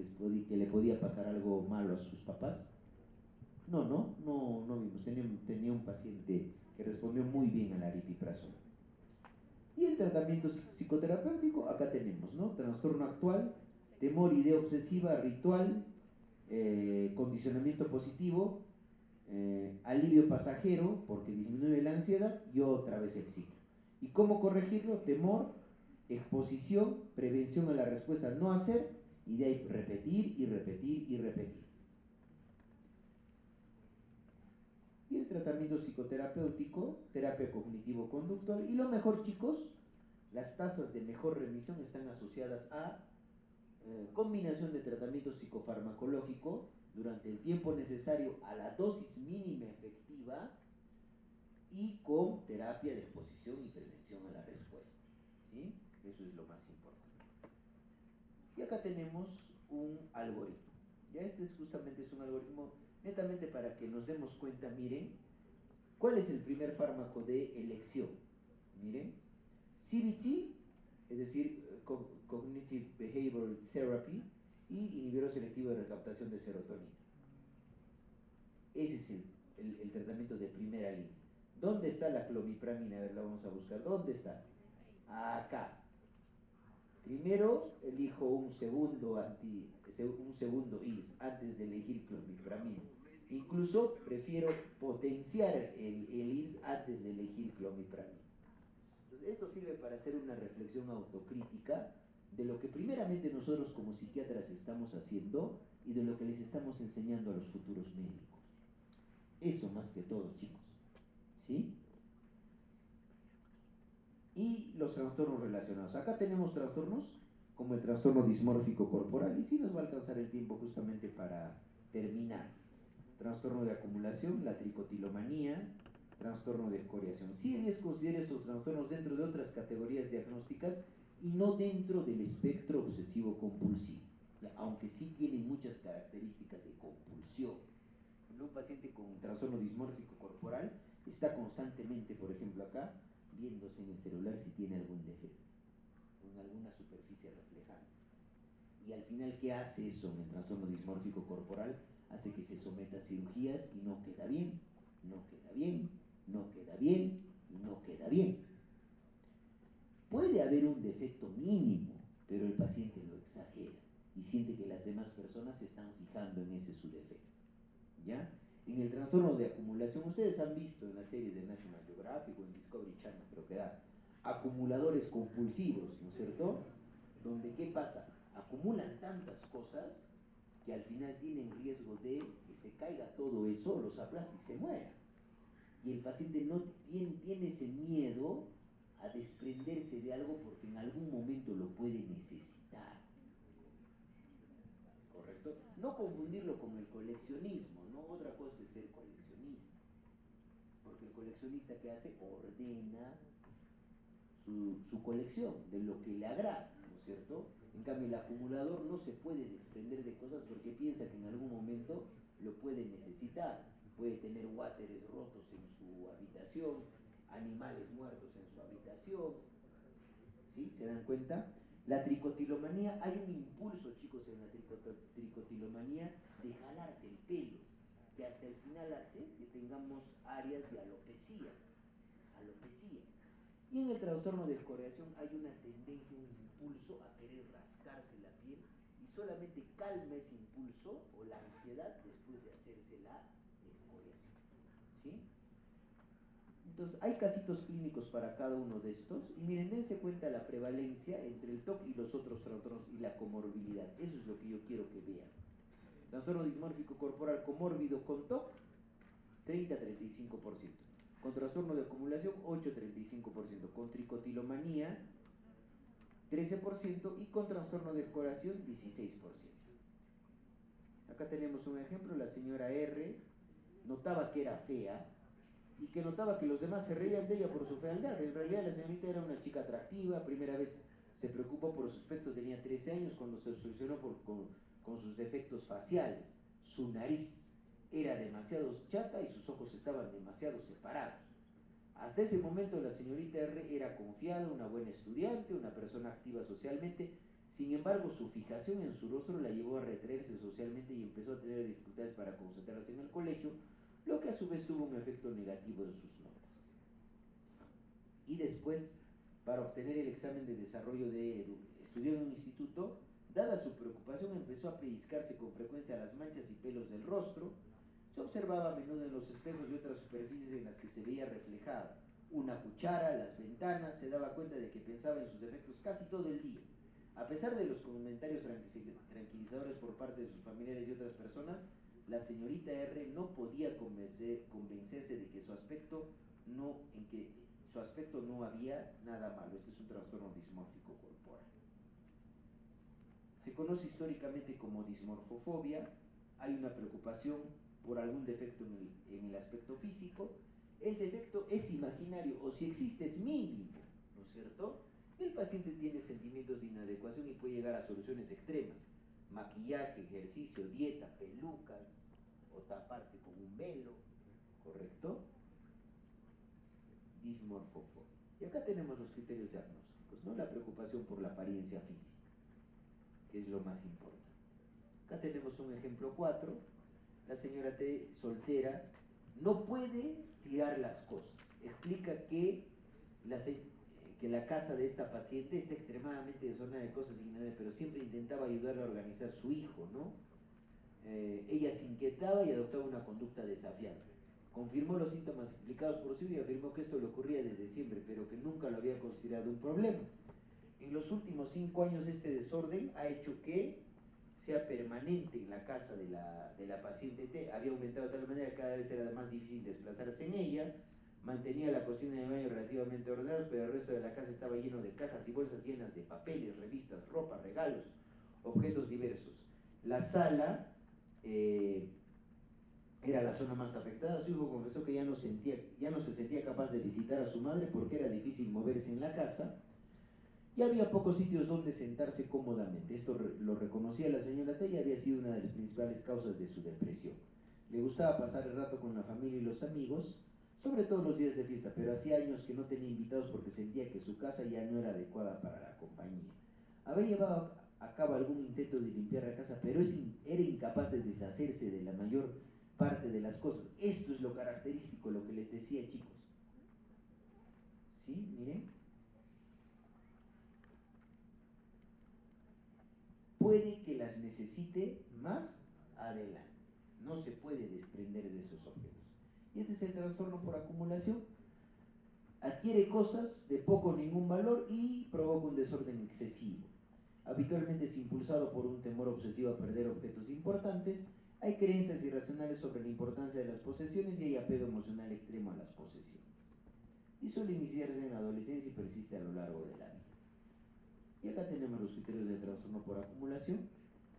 [SPEAKER 1] le podía pasar algo malo a sus papás. No vimos. Tenía un paciente que respondió muy bien al aripiprazol. Y el tratamiento psicoterapéutico, acá tenemos, ¿no? Trastorno actual, temor, idea obsesiva, ritual, condicionamiento positivo, alivio pasajero, porque disminuye la ansiedad, y otra vez el ciclo. ¿Y cómo corregirlo? Temor, exposición, prevención a la respuesta no hacer, y de ahí repetir y repetir y repetir. Y el tratamiento psicoterapéutico, terapia cognitivo-conductual, y lo mejor, chicos, las tasas de mejor remisión están asociadas a combinación de tratamiento psicofarmacológico durante el tiempo necesario a la dosis mínima efectiva y con terapia de exposición y prevención a la respuesta. ¿Sí? Eso es lo más importante. Y acá tenemos un algoritmo. Ya este es un algoritmo netamente para que nos demos cuenta, miren, ¿cuál es el primer fármaco de elección? Miren, CBT, es decir, Cognitive Behavioral Therapy, y inhibidor selectivo de recaptación de serotonina. Ese es el tratamiento de primera línea. ¿Dónde está la clomipramina? A ver, la vamos a buscar. ¿Dónde está? Acá. Primero elijo un segundo IS antes de elegir clomipramina. Incluso prefiero potenciar el IS antes de elegir clomipramina. Entonces, esto sirve para hacer una reflexión autocrítica de lo que primeramente nosotros como psiquiatras estamos haciendo y de lo que les estamos enseñando a los futuros médicos. Eso más que todo, chicos. ¿Sí? Y los trastornos relacionados. Acá tenemos trastornos como el trastorno dismórfico corporal, y sí nos va a alcanzar el tiempo justamente para terminar. Trastorno de acumulación, la tricotilomanía, trastorno de escoriación. Sí considera estos trastornos dentro de otras categorías diagnósticas y no dentro del espectro obsesivo compulsivo, aunque sí tienen muchas características de compulsión. Un paciente con trastorno dismórfico corporal está constantemente, por ejemplo acá, viéndose en el celular si tiene algún defecto, en alguna superficie reflejante. Y al final, ¿qué hace eso en el trastorno dismórfico corporal? Hace que se someta a cirugías y no queda bien, no queda bien, no queda bien, no queda bien. Puede haber un defecto mínimo, pero el paciente lo exagera y siente que las demás personas se están fijando en ese su defecto. ¿Ya? En el trastorno de acumulación, ustedes han visto en las series de National Geographic o en Discovery Channel, creo que da, acumuladores compulsivos, ¿no es cierto? Donde, ¿qué pasa? Acumulan tantas cosas que al final tienen riesgo de que se caiga todo eso, los aplaste y se muera. Y el paciente no tiene ese miedo a desprenderse de algo porque en algún momento lo puede necesitar. ¿Correcto? No confundirlo con el coleccionismo, ¿no? Otra cosa es ser coleccionista. Porque el coleccionista, ¿qué hace? Ordena su colección de lo que le agrada, ¿no es cierto? En cambio, el acumulador no se puede desprender de cosas porque piensa que en algún momento lo puede necesitar. Puede tener wateres rotos en su habitación, animales muertos en su habitación, ¿sí? ¿Se dan cuenta? La tricotilomanía, hay un impulso, chicos, en la tricotilomanía de jalarse el pelo, que hasta el final hace que tengamos áreas de alopecia. Alopecia. Y en el trastorno de escoriación hay una tendencia, un impulso a querer rascarse la piel y solamente calma ese impulso o la ansiedad después de hacerse la escoriación. ¿Sí? Entonces, hay casitos clínicos para cada uno de estos y miren, dense cuenta la prevalencia entre el TOC y los otros trastornos y la comorbilidad. Eso es lo que yo quiero que vean. Trastorno dismórfico corporal comórbido con TOC, 30-35%. Con trastorno de acumulación, 8-35%. Con tricotilomanía, 13%. Y con trastorno de escoriación, 16%. Acá tenemos un ejemplo. La señora R notaba que era fea y que notaba que los demás se reían de ella por su fealdad. En realidad la señorita era una chica atractiva. Primera vez se preocupó por su aspecto, tenía 13 años cuando se obsesionó con sus defectos faciales. Su nariz era demasiado chata y sus ojos estaban demasiado separados. Hasta ese momento la señorita R era confiada, una buena estudiante, una persona activa socialmente. Sin embargo, su fijación en su rostro la llevó a retraerse socialmente y empezó a tener dificultades para concentrarse en el colegio, lo que a su vez tuvo un efecto negativo en sus notas. Y después, para obtener el examen de desarrollo de estudió en un instituto, dada su preocupación empezó a pellizcarse con frecuencia las manchas y pelos del rostro. Se observaba a menudo en los espejos y otras superficies en las que se veía reflejada una cuchara, las ventanas. Se daba cuenta de que pensaba en sus defectos casi todo el día. A pesar de los comentarios tranquilizadores por parte de sus familiares y otras personas, la señorita R no podía convencerse de que su aspecto no había nada malo. Este es un trastorno dismórfico corporal. Se conoce históricamente como dismorfofobia. Hay una preocupación por algún defecto en el aspecto físico. El defecto es imaginario o si existe es mínimo, ¿no es cierto? El paciente tiene sentimientos de inadecuación y puede llegar a soluciones extremas: maquillaje, ejercicio, dieta, pelucas o taparse con un velo, ¿correcto? Dismorfofobia. Y acá tenemos los criterios diagnósticos, ¿no? La preocupación por la apariencia física, que es lo más importante. Acá tenemos un ejemplo 4. La señora T, soltera, no puede tirar las cosas. Explica que la casa de esta paciente está extremadamente desordenada de cosas ignoradas, pero siempre intentaba ayudarla a organizar su hijo, ¿no? Ella se inquietaba y adoptaba una conducta desafiante. Confirmó los síntomas explicados por su hijo y afirmó que esto le ocurría desde siempre, pero que nunca lo había considerado un problema. En los últimos 5 años este desorden ha hecho que sea permanente en la casa de la paciente T. Había aumentado de tal manera que cada vez era más difícil desplazarse en ella. Mantenía la cocina y el baño relativamente ordenados, pero el resto de la casa estaba lleno de cajas y bolsas llenas de papeles, revistas, ropa, regalos, objetos diversos. La sala era la zona más afectada. Su hijo confesó que ya no se sentía capaz de visitar a su madre porque era difícil moverse en la casa. Y había pocos sitios donde sentarse cómodamente. Esto lo reconocía la señora T y había sido una de las principales causas de su depresión. Le gustaba pasar el rato con la familia y los amigos, sobre todo los días de fiesta, pero hacía años que no tenía invitados porque sentía que su casa ya no era adecuada para la compañía. Había llevado a cabo algún intento de limpiar la casa, pero era incapaz de deshacerse de la mayor parte de las cosas. Esto es lo característico, lo que les decía, chicos. ¿Sí? Miren. Puede que las necesite más adelante. No se puede desprender de esos objetos. Y este es el trastorno por acumulación. Adquiere cosas de poco o ningún valor y provoca un desorden excesivo. Habitualmente es impulsado por un temor obsesivo a perder objetos importantes. Hay creencias irracionales sobre la importancia de las posesiones y hay apego emocional extremo a las y suele iniciarse en la adolescencia y persiste a lo largo de la vida. Y acá tenemos los criterios de trastorno por acumulación.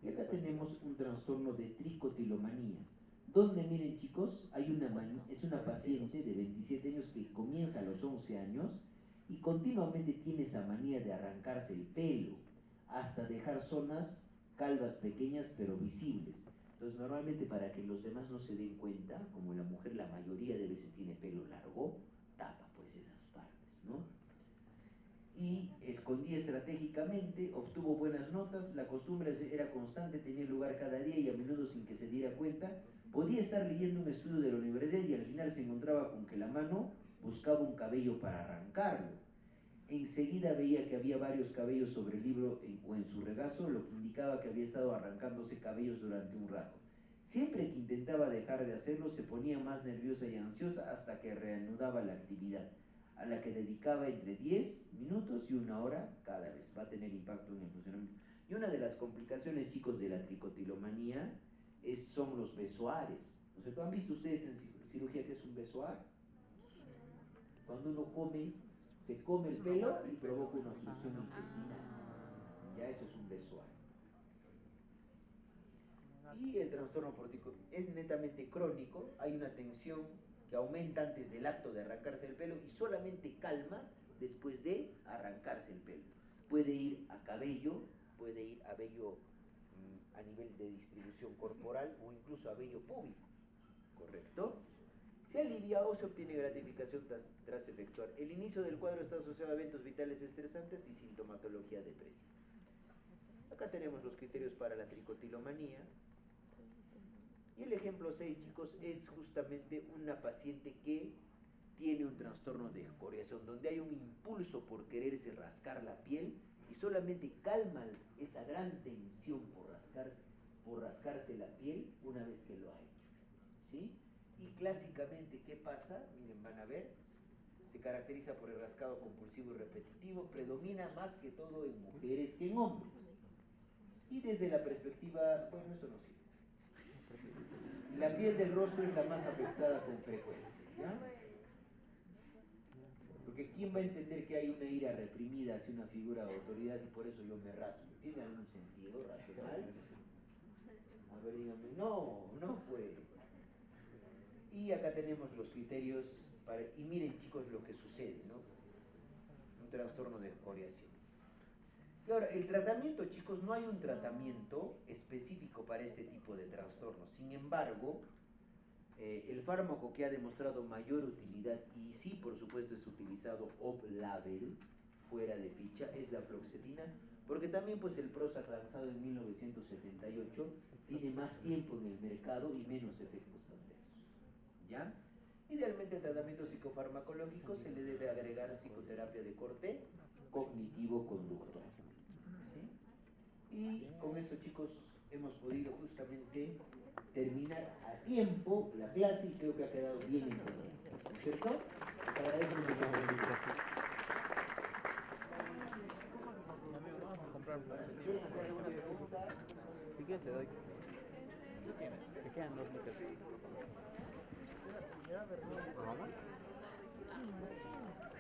[SPEAKER 1] Y acá tenemos un trastorno de tricotilomanía, donde miren chicos, es una paciente de 27 años que comienza a los 11 años y continuamente tiene esa manía de arrancarse el pelo hasta dejar zonas calvas pequeñas pero visibles. Entonces normalmente para que los demás no se den cuenta, como la mujer la mayoría de veces tiene pelo largo, tapa pues esas partes, ¿no? Y escondía estratégicamente, obtuvo buenas notas, la costumbre era constante, tenía lugar cada día y a menudo sin que se diera cuenta. Podía estar leyendo un estudio de la universidad y al final se encontraba con que la mano buscaba un cabello para arrancarlo. Enseguida veía que había varios cabellos sobre el libro o en su regazo, lo que indicaba que había estado arrancándose cabellos durante un rato. Siempre que intentaba dejar de hacerlo, se ponía más nerviosa y ansiosa hasta que reanudaba la actividad, a la que dedicaba entre 10 minutos y 1 hora cada vez. Va a tener impacto en el funcionamiento. Y una de las complicaciones, chicos, de la tricotilomanía son los besoares. ¿No es cierto? ¿Han visto ustedes en cirugía qué es un besoar? Cuando uno come, se come el pelo y provoca una obstrucción intestinal. Ya eso es un besoar. Y el trastorno por es netamente crónico, hay una tensión que aumenta antes del acto de arrancarse el pelo y solamente calma después de arrancarse el pelo. Puede ir a cabello, puede ir a vello a nivel de distribución corporal o incluso a vello púbico, ¿correcto? Se alivia o se obtiene gratificación tras efectuar. El inicio del cuadro está asociado a eventos vitales estresantes y sintomatología depresiva. Acá tenemos los criterios para la tricotilomanía. Y el ejemplo 6, chicos, es justamente una paciente que tiene un trastorno de escoriación, donde hay un impulso por quererse rascar la piel y solamente calma esa gran tensión por rascarse la piel una vez que lo ha hecho, ¿sí? Y clásicamente, ¿qué pasa? Miren, van a ver, se caracteriza por el rascado compulsivo y repetitivo, predomina más que todo en mujeres que en hombres. Y desde la perspectiva, bueno, esto no sirve. La piel del rostro es la más afectada con frecuencia, ¿ya? Porque ¿quién va a entender que hay una ira reprimida hacia una figura de autoridad y por eso yo me rasco? ¿Tiene algún sentido racional? A ver, díganme, no puede. Y acá tenemos los criterios y miren chicos lo que sucede, ¿no? Un trastorno de escoriación. Y ahora, el tratamiento, chicos, no hay un tratamiento específico para este tipo de trastornos. Sin embargo, el fármaco que ha demostrado mayor utilidad y sí, por supuesto, es utilizado off-label, fuera de ficha, es la fluoxetina, porque también pues el Prozac lanzado en 1978 tiene más tiempo en el mercado y menos efectos adversos, ¿ya? Idealmente el tratamiento psicofarmacológico se le debe agregar psicoterapia de corte cognitivo-conductual, ¿sí? Y con esto, chicos, hemos podido justamente terminar a tiempo la clase y creo que ha quedado bien entendido, ¿no es cierto? Les agradezco mucho por la atención. Ahora, si quieren hacer alguna pregunta,
[SPEAKER 3] Si quieres te doy. Te quedan 2 litros. ¿Vamos?